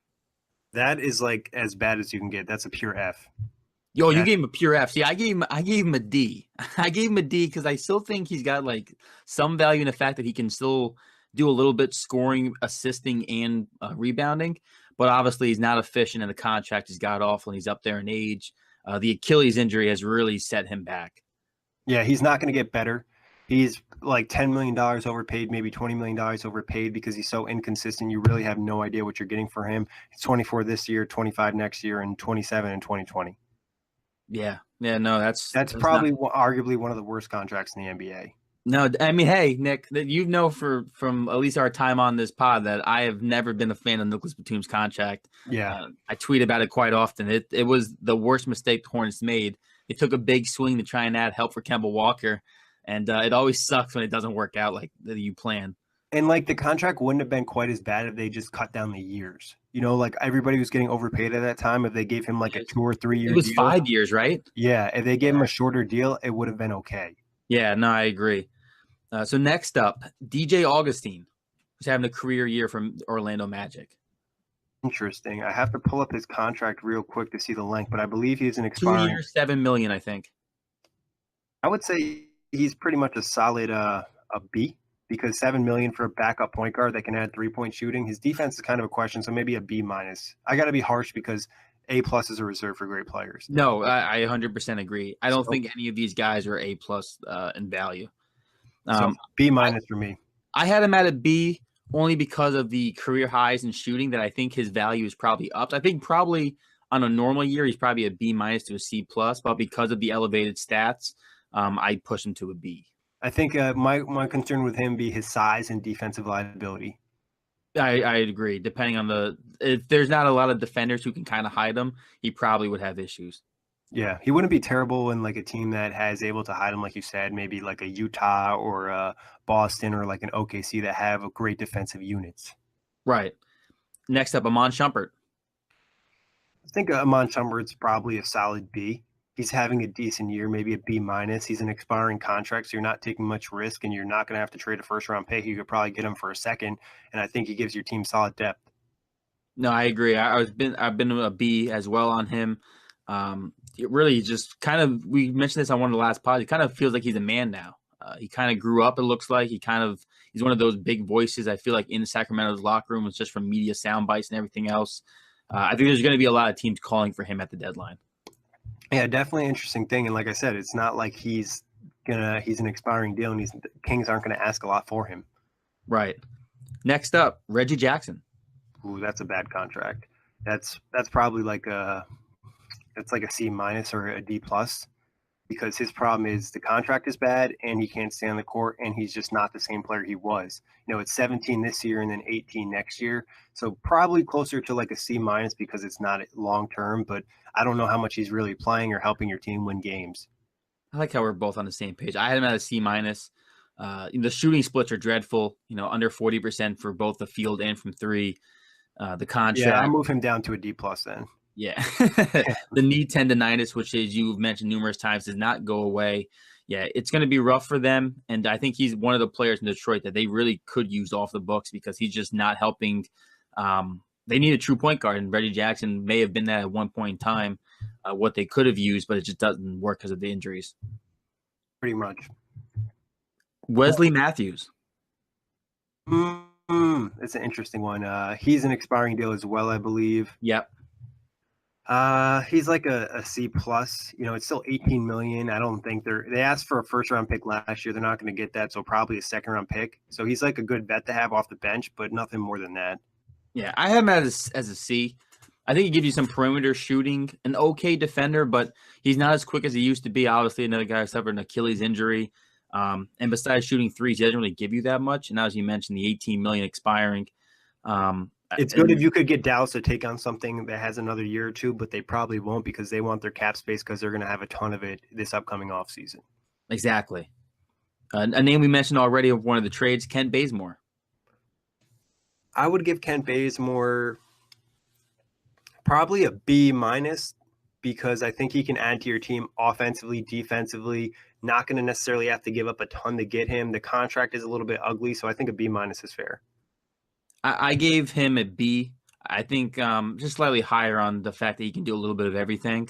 Speaker 1: That is like as bad as you can get. That's a pure F.
Speaker 2: Yo, you gave him a pure F. See, I gave him a D. I gave him a D because I still think he's got like some value in the fact that he can still do a little bit scoring, assisting, and rebounding. But obviously, he's not efficient, and the contract has got awful, and he's up there in age. The Achilles injury has really set him back.
Speaker 1: Yeah, he's not going to get better. He's like $10 million overpaid, maybe $20 million overpaid because he's so inconsistent. You really have no idea what you're getting for him. He's 24 this year, 25 next year, and 27 in 2020.
Speaker 2: Yeah, no, that's
Speaker 1: probably arguably one of the worst contracts in the NBA.
Speaker 2: No, I mean, hey, Nick, you know from at least our time on this pod that I have never been a fan of Nicholas Batum's contract.
Speaker 1: Yeah,
Speaker 2: I tweet about it quite often. It was the worst mistake the Hornets made. They took a big swing to try and add help for Kemba Walker, and it always sucks when it doesn't work out like that you plan.
Speaker 1: And like the contract wouldn't have been quite as bad if they just cut down the years. You know, like everybody was getting overpaid at that time. If they gave him like a 2 or 3 year deal.
Speaker 2: It was 5 years, right?
Speaker 1: Yeah, if they gave him a shorter deal, it would have been okay.
Speaker 2: Yeah, no, I agree. So next up, DJ Augustine, who's having a career year from Orlando Magic.
Speaker 1: Interesting. I have to pull up his contract real quick to see the length, but I believe he's an expiring.
Speaker 2: 2 years, $7 million, I think.
Speaker 1: I would say he's pretty much a solid a B. Because $7 million for a backup point guard that can add 3-point shooting, his defense is kind of a question. So maybe a B minus. I got to be harsh because A plus is a reserve for great players.
Speaker 2: No, I 100% agree. I don't think any of these guys are A plus in value.
Speaker 1: So B minus for me.
Speaker 2: I had him at a B only because of the career highs in shooting that I think his value is probably up. I think probably on a normal year he's probably a B minus to a C plus, but because of the elevated stats, I push him to a B.
Speaker 1: I think my concern with him be his size and defensive liability.
Speaker 2: I agree. Depending on if there's not a lot of defenders who can kind of hide him, he probably would have issues.
Speaker 1: Yeah, he wouldn't be terrible in like a team that has able to hide him, like you said, maybe like a Utah or a Boston or like an OKC that have a great defensive units.
Speaker 2: Right. Next up, Iman Shumpert.
Speaker 1: I think Iman Shumpert's probably a solid B. He's having a decent year, maybe a B minus. He's an expiring contract, so you're not taking much risk, and you're not going to have to trade a first-round pick. You could probably get him for a second, and I think he gives your team solid depth.
Speaker 2: No, I agree. I've been a B as well on him. It really just kind of, we mentioned this on one of the last pods. He kind of feels like he's a man now. He kind of grew up. It looks like he's one of those big voices. I feel like in Sacramento's locker room, it's just from media sound bites and everything else. I think there's going to be a lot of teams calling for him at the deadline.
Speaker 1: Yeah, definitely an interesting thing. And like I said, it's not like he's an expiring deal, and the Kings aren't going to ask a lot for him.
Speaker 2: Right. Next up, Reggie Jackson.
Speaker 1: Ooh, that's a bad contract. That's probably like a C minus or a D plus, because his problem is the contract is bad and he can't stay on the court, and he's just not the same player he was. You know, it's 17 this year and then 18 next year. So probably closer to like a C minus because it's not long term, but I don't know how much he's really playing or helping your team win games.
Speaker 2: I like how we're both on the same page. I had him at a C minus. The shooting splits are dreadful, under 40% for both the field and from three. The contract.
Speaker 1: Yeah, I'll move him down to a D plus then.
Speaker 2: Yeah. The knee tendonitis, which as you've mentioned numerous times, does not go away. Yeah, it's going to be rough for them. And I think he's one of the players in Detroit that they really could use off the books because he's just not helping. They need a true point guard, and Reggie Jackson may have been that at one point in time, what they could have used, but it just doesn't work because of the injuries.
Speaker 1: Pretty much.
Speaker 2: Wesley Matthews.
Speaker 1: It's an interesting one. He's an expiring deal as well, I believe.
Speaker 2: Yep.
Speaker 1: He's like a C plus. It's still $18 million. I don't think they asked for a first round pick last year. They're not going to get that, so probably a second round pick. So he's like a good vet to have off the bench, but nothing more than that.
Speaker 2: Yeah, I have him as a C. I think he gives you some perimeter shooting, an okay defender, but he's not as quick as he used to be. Obviously, another guy suffered an Achilles injury. And besides shooting threes, he doesn't really give you that much. And as you mentioned, the 18 million expiring.
Speaker 1: It's good if you could get Dallas to take on something that has another year or two, but they probably won't because they want their cap space because they're going to have a ton of it this upcoming offseason.
Speaker 2: Exactly. A name we mentioned already of one of the trades, Kent Bazemore.
Speaker 1: I would give Kent Bazemore probably a B minus because I think he can add to your team offensively, defensively, not going to necessarily have to give up a ton to get him. The contract is a little bit ugly, so I think a B minus is fair.
Speaker 2: I gave him a B. I think just slightly higher on the fact that he can do a little bit of everything.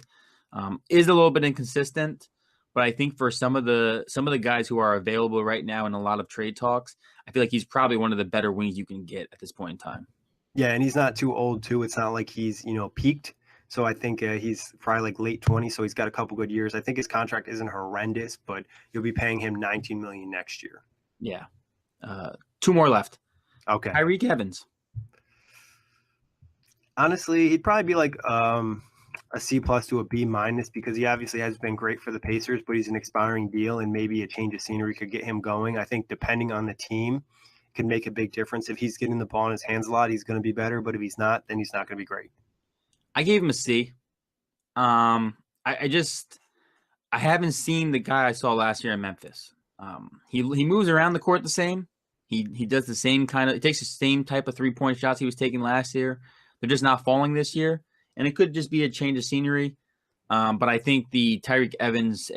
Speaker 2: Is a little bit inconsistent, but I think for some of the guys who are available right now in a lot of trade talks, I feel like he's probably one of the better wings you can get at this point in time.
Speaker 1: Yeah, and he's not too old too. It's not like he's peaked. So I think he's probably like late 20s. So he's got a couple good years. I think his contract isn't horrendous, but you'll be paying him $19 million next year.
Speaker 2: Yeah, 2 more left.
Speaker 1: Okay,
Speaker 2: Tyreek Evans.
Speaker 1: Honestly, he'd probably be like a C plus to a B minus because he obviously has been great for the Pacers, but he's an expiring deal and maybe a change of scenery could get him going. I think depending on the team can make a big difference. If he's getting the ball in his hands a lot, he's going to be better, but if he's not, then he's not going to be great.
Speaker 2: I gave him a C. I haven't seen the guy I saw last year in Memphis. He moves around the court the same. He does the same he takes the same type of 3-point shots he was taking last year. They're just not falling this year. And it could just be a change of scenery. But I think the Tyreek Evans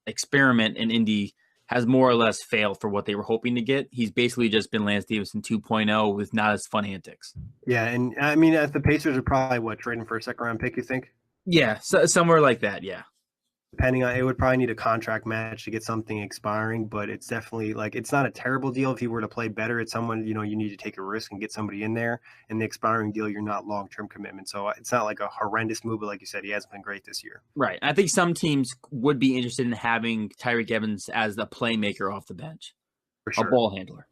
Speaker 2: experiment in Indy has more or less failed for what they were hoping to get. He's basically just been Lance Stevenson 2.0 with not as fun antics.
Speaker 1: Yeah, and I mean, the Pacers are probably, trading for a second-round pick, you think?
Speaker 2: Yeah, somewhere like that, yeah.
Speaker 1: Depending on, it would probably need a contract match to get something expiring, but it's definitely it's not a terrible deal if he were to play better. It's someone, you need to take a risk and get somebody in there. And the expiring deal, you're not long-term commitment. So it's not like a horrendous move, but like you said, he hasn't been great this year.
Speaker 2: Right. I think some teams would be interested in having Tyreek Evans as the playmaker off the bench,
Speaker 1: For sure.
Speaker 2: A ball handler.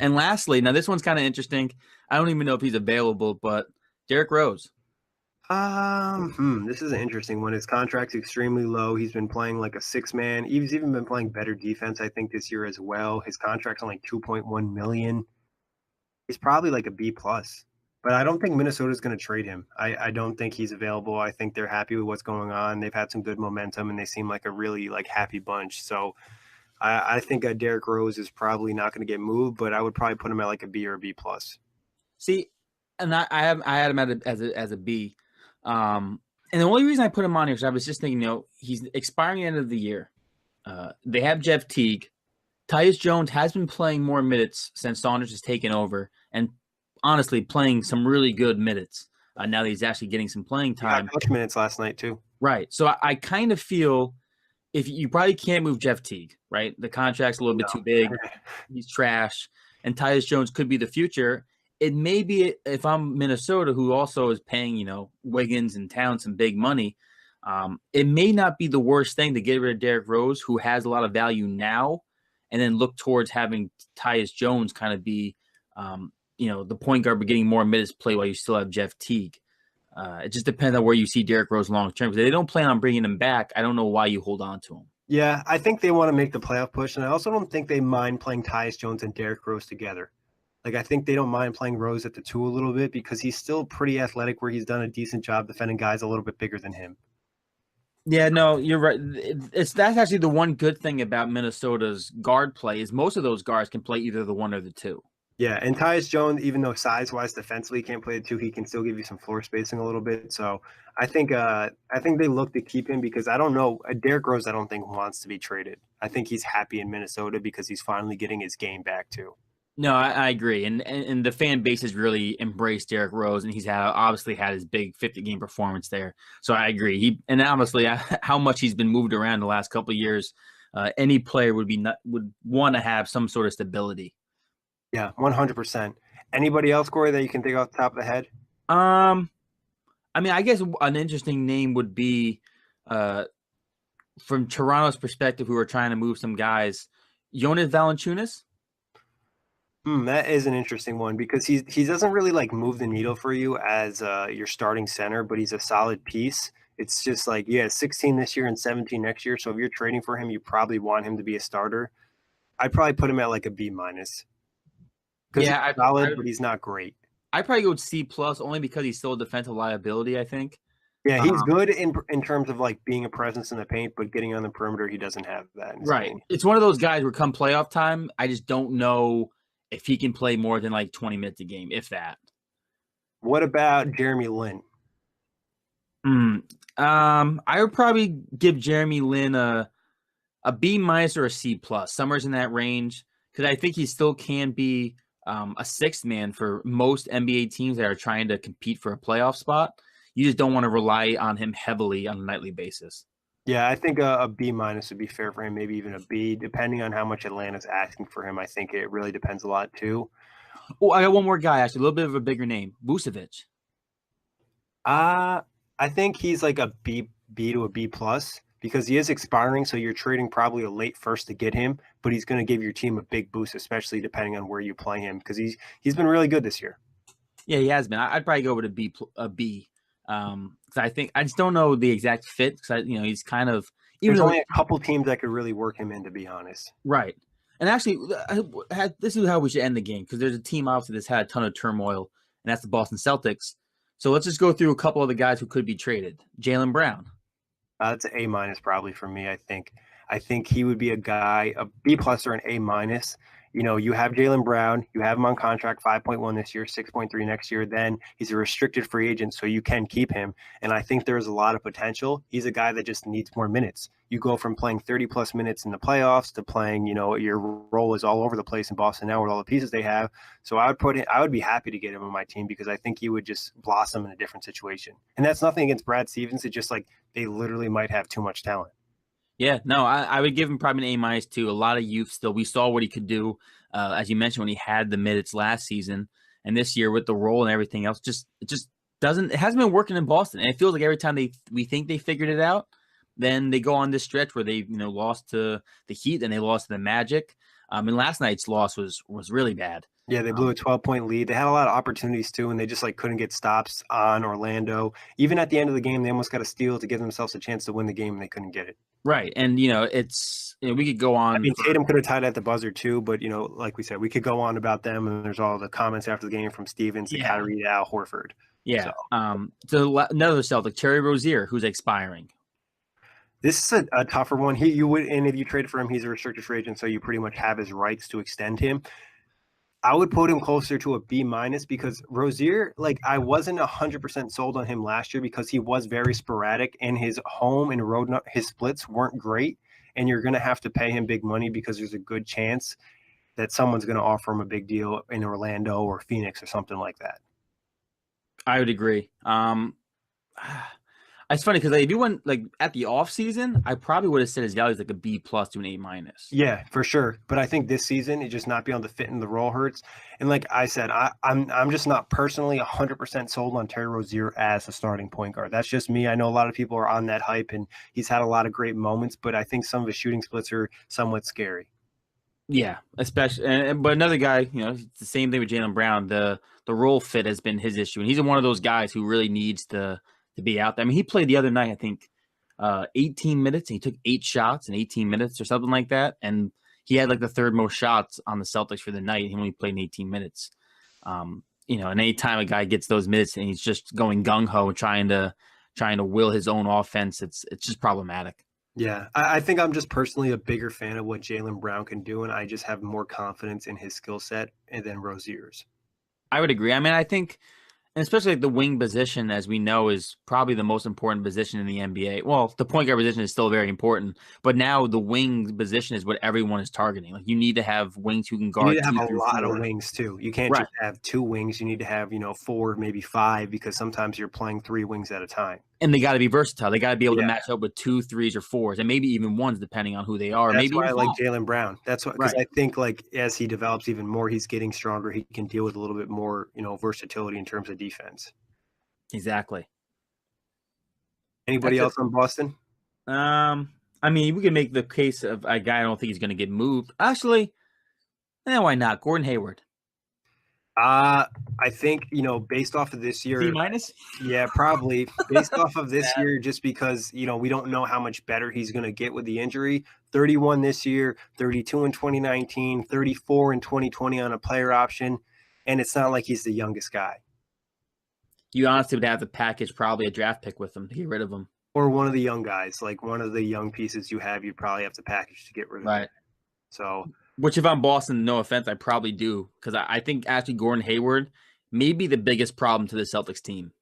Speaker 2: And lastly, now this one's kind of interesting. I don't even know if he's available, but Derrick Rose.
Speaker 1: This is an interesting one. His contract's extremely low. He's been playing like a 6-man. He's even been playing better defense, I think, this year as well. His contract's only $2.1 million. He's probably like a B plus. But I don't think Minnesota's going to trade him. I don't think he's available. I think they're happy with what's going on. They've had some good momentum, and they seem like a really happy bunch. So I think Derrick Rose is probably not going to get moved, but I would probably put him at like a B or a B plus.
Speaker 2: See, and I had him as a B. And the only reason I put him on here is I was just thinking, he's expiring at the end of the year. They have Jeff Teague. Tyus Jones has been playing more minutes since Saunders has taken over, and honestly, playing some really good minutes. Now that he's actually getting some playing time.
Speaker 1: He got minutes last night too.
Speaker 2: Right. So I kind of feel if you probably can't move Jeff Teague, right? The contract's a little bit too big. He's trash, and Tyus Jones could be the future. It may be, if I'm Minnesota, who also is paying, Wiggins and Towns some big money, it may not be the worst thing to get rid of Derrick Rose, who has a lot of value now, and then look towards having Tyus Jones kind of be, the point guard, but getting more minutes play while you still have Jeff Teague. It just depends on where you see Derrick Rose long term. If they don't plan on bringing him back, I don't know why you hold on to him.
Speaker 1: Yeah, I think they want to make the playoff push, and I also don't think they mind playing Tyus Jones and Derrick Rose together. I think they don't mind playing Rose at the 2 a little bit because he's still pretty athletic where he's done a decent job defending guys a little bit bigger than him.
Speaker 2: Yeah, no, you're right. That's actually the one good thing about Minnesota's guard play is most of those guards can play either the 1 or the 2.
Speaker 1: Yeah, and Tyus Jones, even though size-wise defensively he can't play the 2, he can still give you some floor spacing a little bit. So I think they look to keep him because I don't know. Derrick Rose I don't think wants to be traded. I think he's happy in Minnesota because he's finally getting his game back too.
Speaker 2: No, I agree, and the fan base has really embraced Derrick Rose, and he's obviously had his big 50-game performance there. So I agree. And obviously, how much he's been moved around the last couple of years, any player would want to have some sort of stability.
Speaker 1: Yeah, 100%. Anybody else, Kory, that you can think off the top of the head?
Speaker 2: I mean, I guess an interesting name would be, from Toronto's perspective, who are trying to move some guys, Jonas Valanciunas.
Speaker 1: That is an interesting one because he doesn't really move the needle for you as your starting center, but he's a solid piece. It's just 16 this year and 17 next year. So if you're trading for him, you probably want him to be a starter. I'd probably put him at like a B minus because
Speaker 2: Yeah,
Speaker 1: he's solid, but he's not great.
Speaker 2: I probably go with C plus only because he's still a defensive liability. I think.
Speaker 1: Yeah, he's
Speaker 2: Um,
Speaker 1: good in terms of like being a presence in the paint, but getting on the perimeter, he doesn't have that in his
Speaker 2: right.
Speaker 1: game.
Speaker 2: It's one of those guys where come playoff time, I just don't know if he can play more than like 20 minutes a game, if that.
Speaker 1: What about Jeremy Lin?
Speaker 2: I would probably give Jeremy Lin a B minus or a C plus, somewhere's in that range, because I think he still can be a sixth man for most NBA teams that are trying to compete for a playoff spot. You just don't want to rely on him heavily on a nightly basis.
Speaker 1: Yeah, I think a B minus would be fair for him, maybe even a B, depending on how much Atlanta's asking for him. I think it really depends a lot too.
Speaker 2: Oh, I got one more guy, actually, a little bit of a bigger name, Vucevic.
Speaker 1: Uh I think he's like a B to a B plus because he is expiring, so you're trading probably a late first to get him, but he's going to give your team a big boost, especially depending on where you play him because he's been really good this year.
Speaker 2: Yeah, he has been. I'd probably go with a B. Because I think I just don't know the exact fit. Because he's kind of
Speaker 1: There's only a couple teams that could really work him in, to be honest.
Speaker 2: Right. And actually, this is how we should end the game because there's a team obviously that's had a ton of turmoil, and that's the Boston Celtics. So let's just go through a couple of the guys who could be traded. Jaylen Brown.
Speaker 1: That's an A minus probably for me. I think he would be a guy, a B plus or an A minus. You have Jaylen Brown, you have him on contract 5.1 this year, 6.3 next year. Then he's a restricted free agent, so you can keep him. And I think there's a lot of potential. He's a guy that just needs more minutes. You go from playing 30 plus minutes in the playoffs to playing, your role is all over the place in Boston now with all the pieces they have. So I would be happy to get him on my team because I think he would just blossom in a different situation. And that's nothing against Brad Stevens. It's just like they literally might have too much talent.
Speaker 2: Yeah, no, I would give him probably an A minus too. A lot of youth still. We saw what he could do, as you mentioned, when he had the minutes last season, and this year with the role and everything else, it just doesn't. It hasn't been working in Boston, and it feels like every time we think they figured it out, then they go on this stretch where they lost to the Heat and they lost to the Magic. And last night's loss was really bad.
Speaker 1: Yeah, they blew a 12-point lead. They had a lot of opportunities too, and they just couldn't get stops on Orlando. Even at the end of the game, they almost got a steal to give themselves a chance to win the game, and they couldn't get it.
Speaker 2: Right, and it's we could go on.
Speaker 1: I mean, Tatum could have tied at the buzzer too, but like we said, we could go on about them. And there's all the comments after the game from Stevens, to Kyrie, to Al Horford.
Speaker 2: Yeah. So another Celtic, Terry Rozier, who's expiring.
Speaker 1: This is a tougher one. And if you trade for him, he's a restricted free agent, so you pretty much have his rights to extend him. I would put him closer to a B minus because Rozier, I wasn't 100% sold on him last year because he was very sporadic and his home and road, his splits weren't great. And you're going to have to pay him big money because there's a good chance that someone's going to offer him a big deal in Orlando or Phoenix or something like that.
Speaker 2: I would agree. It's funny because if you went at the off season, I probably would have said his value is like a B plus to an A minus.
Speaker 1: Yeah, for sure. But I think this season, it just not being able to fit in the role hurts. And like I said, I'm just not personally 100% sold on Terry Rozier as a starting point guard. That's just me. I know a lot of people are on that hype, and he's had a lot of great moments, but I think some of his shooting splits are somewhat scary.
Speaker 2: Yeah, especially. But another guy, it's the same thing with Jaylen Brown. The role fit has been his issue, and he's one of those guys who really needs to be out there. I mean, he played the other night, I think, 18 minutes, and he took 8 shots in 18 minutes or something like that. And he had the third most shots on the Celtics for the night. He only played in 18 minutes. And anytime a guy gets those minutes and he's just going gung ho, trying to will his own offense, it's just problematic.
Speaker 1: Yeah, I think I'm just personally a bigger fan of what Jaylen Brown can do, and I just have more confidence in his skill set than Rozier's.
Speaker 2: I would agree. I mean, I think, and especially the wing position, as we know, is probably the most important position in the NBA. Well, the point guard position is still very important, but now the wing position is what everyone is targeting. You need to have wings who can guard.
Speaker 1: You need to have a lot of wings too. You can't just have 2 wings. You need to have 4, maybe 5, because sometimes you're playing 3 wings at a time.
Speaker 2: And they got to be versatile. They got to be able to match up with 2, 3s, or 4s, and maybe even 1s, depending on who they are.
Speaker 1: That's
Speaker 2: maybe
Speaker 1: why I like Jaylen Brown. That's why, because I think as he develops even more, he's getting stronger. He can deal with a little bit more, versatility in terms of defense.
Speaker 2: Exactly.
Speaker 1: Anybody else on Boston?
Speaker 2: I mean, we can make the case of a guy I don't think he's going to get moved. Actually, why not? Gordon Hayward.
Speaker 1: I think, based off of this
Speaker 2: C
Speaker 1: year,
Speaker 2: minus.
Speaker 1: yeah, probably based off of this
Speaker 2: Sad.
Speaker 1: year, just because, we don't know how much better he's going to get with the injury. 31 this year, 32 in 2019, 34 in 2020 on a player option. And it's not like he's the youngest guy
Speaker 2: You honestly would have to package probably a draft pick with him to get rid of him.
Speaker 1: or one of the young guys, like one of the young pieces you have, you'd probably have to package to get rid of him.
Speaker 2: Right.
Speaker 1: So,
Speaker 2: Which, if I'm Boston, no offense, I probably do, because I think actually Gordon Hayward may be the biggest problem to the Celtics team.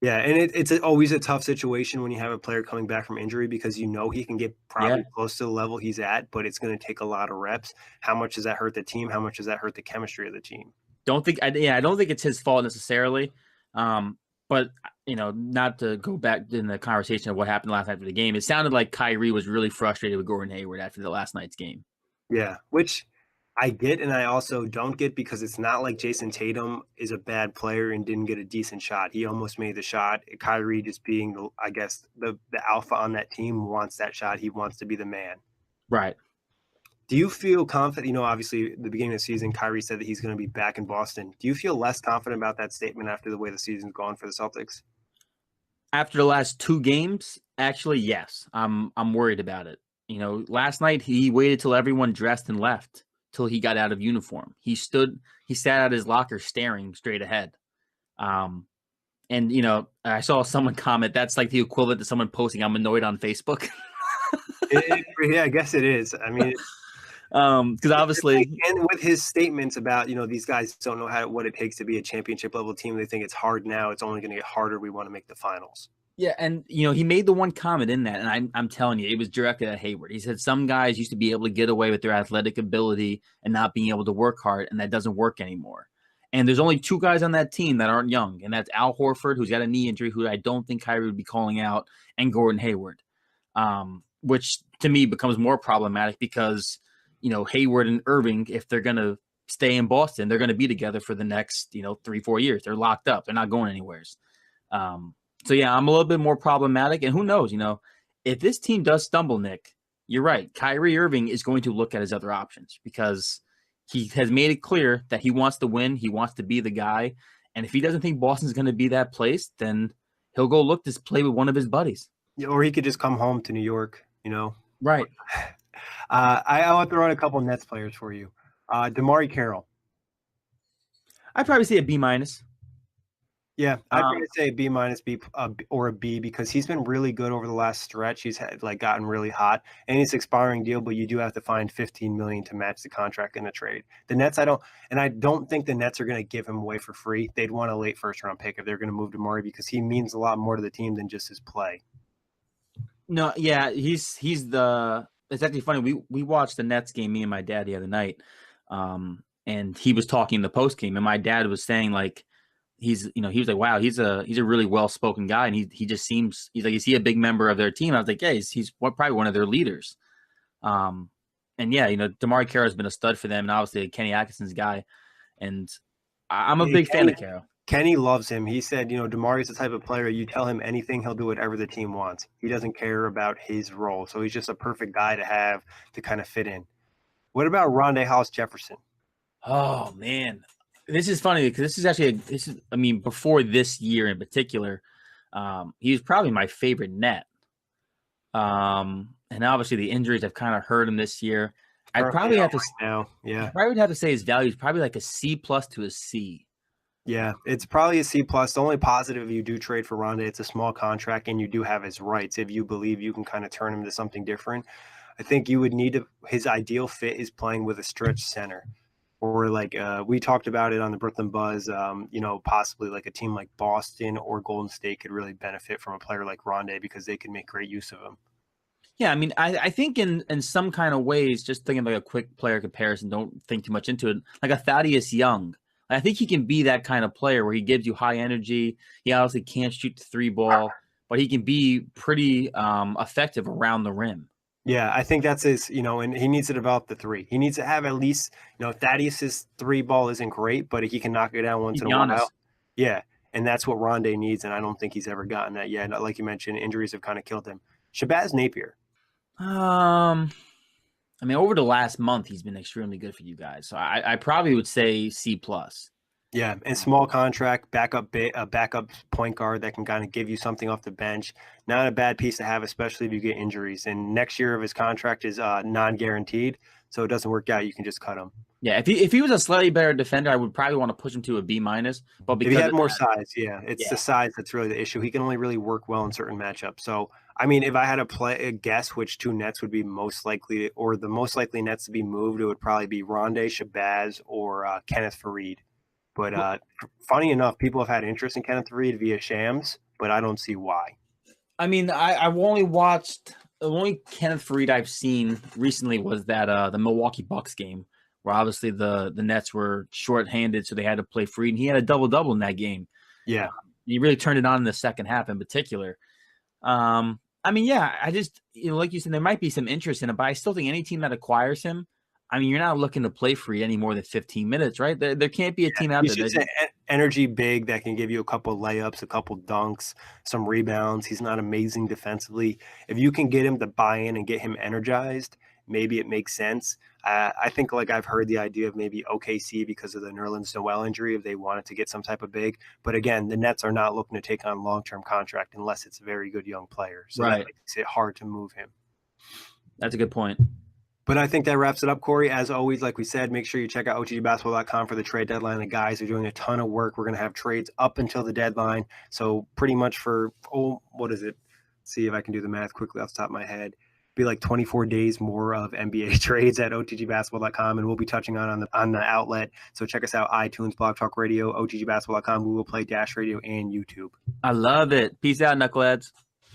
Speaker 1: yeah, and it's always a tough situation when you have a player coming back from injury because he can get probably close to the level he's at, but it's going to take a lot of reps. How much does that hurt the team? How much does that hurt the chemistry of the team?
Speaker 2: I don't think it's his fault necessarily. But not to go back in the conversation of what happened last night after the game, it sounded like Kyrie was really frustrated with Gordon Hayward after the last night's game.
Speaker 1: Yeah, which I get and I also don't get because it's not like Jason Tatum is a bad player and didn't get a decent shot. He almost made the shot. Kyrie, just being, the alpha on that team, wants that shot. He wants to be the man.
Speaker 2: Right.
Speaker 1: Do you feel confident? Obviously, at the beginning of the season, Kyrie said that he's going to be back in Boston. Do you feel less confident about that statement after the way the season's gone for the Celtics?
Speaker 2: After the last two games, actually, yes. I'm worried about it. Last night he waited till everyone dressed and left till he got out of uniform. He sat at his locker staring straight ahead. And I saw someone comment that's like the equivalent to someone posting "I'm annoyed" on Facebook.
Speaker 1: Yeah, I guess it is. I mean,
Speaker 2: because obviously,
Speaker 1: and with his statements about these guys don't know what it takes to be a championship level team. They think it's hard now. It's only going to get harder. We want to make the finals.
Speaker 2: Yeah, and he made the one comment in that, and I'm telling you, it was directed at Hayward. He said some guys used to be able to get away with their athletic ability and not being able to work hard, and that doesn't work anymore. And there's only two guys on that team that aren't young, and that's Al Horford, who's got a knee injury, who I don't think Kyrie would be calling out, and Gordon Hayward, which to me becomes more problematic because Hayward and Irving, if they're gonna stay in Boston, they're gonna be together for the next 3-4 years. They're locked up. They're not going anywhere. So yeah, I'm a little bit more problematic. And who knows, if this team does stumble, Nick, you're right. Kyrie Irving is going to look at his other options because he has made it clear that he wants to win. He wants to be the guy. And if he doesn't think Boston's going to be that place, then he'll go look to play with one of his buddies.
Speaker 1: Yeah, or he could just come home to New York,
Speaker 2: Right.
Speaker 1: I want to throw in a couple of Nets players for you. DeMarre Carroll.
Speaker 2: I'd probably say a B minus.
Speaker 1: Yeah, I'd probably say a B minus, B or a B because he's been really good over the last stretch. He's gotten really hot, and it's expiring deal, but you do have to find $15 million to match the contract in the trade. The Nets, I don't think the Nets are going to give him away for free. They'd want a late first round pick if they're going to move DeMarre because he means a lot more to the team than just his play.
Speaker 2: No, yeah, he's the. It's actually funny. We watched the Nets game, me and my dad, the other night, and he was talking in the post game, and my dad was saying he was like, wow, he's a really well spoken guy, and he just seems he's like, is he a big member of their team? I was like, yeah, he's probably one of their leaders. And yeah, DeMarre Carroll has been a stud for them, and obviously Kenny Atkinson's guy, and I'm a big fan of Carroll.
Speaker 1: Kenny loves him. He said, DeMarre is the type of player you tell him anything, he'll do whatever the team wants. He doesn't care about his role. So he's just a perfect guy to have to kind of fit in. What about Rondae Hollis-Jefferson?
Speaker 2: Oh, man. This is funny because before this year in particular, he was probably my favorite net. And obviously the injuries have kind of hurt him this year. I'd probably have to
Speaker 1: now. Yeah.
Speaker 2: I probably would have to say his value is probably like a C+ to a C.
Speaker 1: Yeah, it's probably a C+. The only positive you do trade for Rondae, it's a small contract, and you do have his rights. If you believe you can kind of turn him into something different, I think you would need his ideal fit is playing with a stretch center. Or we talked about it on the Brooklyn Buzz, possibly like a team like Boston or Golden State could really benefit from a player like Rondae because they can make great use of him.
Speaker 2: Yeah, I think in some kind of ways, just thinking about a quick player comparison, don't think too much into it, like a Thaddeus Young. I think he can be that kind of player where he gives you high energy. He obviously can't shoot the three ball, but he can be pretty effective around the rim.
Speaker 1: Yeah, I think that's his, and he needs to develop the three. He needs to have at least, Thaddeus's three ball isn't great, but he can knock it down once in a while. Yeah, and that's what Rondae needs, and I don't think he's ever gotten that yet. Like you mentioned, injuries have kind of killed him. Shabazz Napier.
Speaker 2: Over the last month, he's been extremely good for you guys. So I probably would say C+.
Speaker 1: Yeah, and small contract, a backup point guard that can kind of give you something off the bench. Not a bad piece to have, especially if you get injuries. And next year of his contract is non-guaranteed, so it doesn't work out. You can just cut him.
Speaker 2: Yeah, if he was a slightly better defender, I would probably want to push him to a B minus. But
Speaker 1: If he
Speaker 2: because
Speaker 1: had
Speaker 2: of
Speaker 1: more
Speaker 2: that,
Speaker 1: size, yeah, it's the size that's really the issue. He can only really work well in certain matchups. So, I mean, if I had to guess which two Nets would be most likely, or the most likely Nets to be moved, it would probably be Rondé Shabazz or Kenneth Faried. But funny enough, people have had interest in Kenneth Faried via Shams, but I don't see why.
Speaker 2: I mean, I've only watched the only Kenneth Faried I've seen recently was that the Milwaukee Bucks game, where obviously the Nets were shorthanded, so they had to play Faried, and he had a double-double in that game.
Speaker 1: Yeah.
Speaker 2: He really turned it on in the second half in particular. I mean, yeah, I just, like you said, there might be some interest in it, but I still think any team that acquires him, I mean, you're not looking to play Faried any more than 15 minutes, right? There can't be a team out there.
Speaker 1: He's just an energy big that can give you a couple of layups, a couple of dunks, some rebounds. He's not amazing defensively. If you can get him to buy in and get him energized, maybe it makes sense. I think like I've heard the idea of maybe OKC because of the Nerlens Noel injury if they wanted to get some type of big. But again, the Nets are not looking to take on long-term contract unless it's a very good young player. So that makes it hard to move him.
Speaker 2: That's a good point.
Speaker 1: But I think that wraps it up, Kory. As always, like we said, make sure you check out OTGbasketball.com for the trade deadline. The guys are doing a ton of work. We're going to have trades up until the deadline. So pretty much for, what is it? See if I can do the math quickly off the top of my head. Be like 24 days more of NBA trades at OTGbasketball.com, and we'll be touching on the outlet. So check us out, iTunes, Blog Talk Radio, OTGbasketball.com, Google Play, Dash Radio, and YouTube.
Speaker 2: I love it. Peace out, knuckleheads.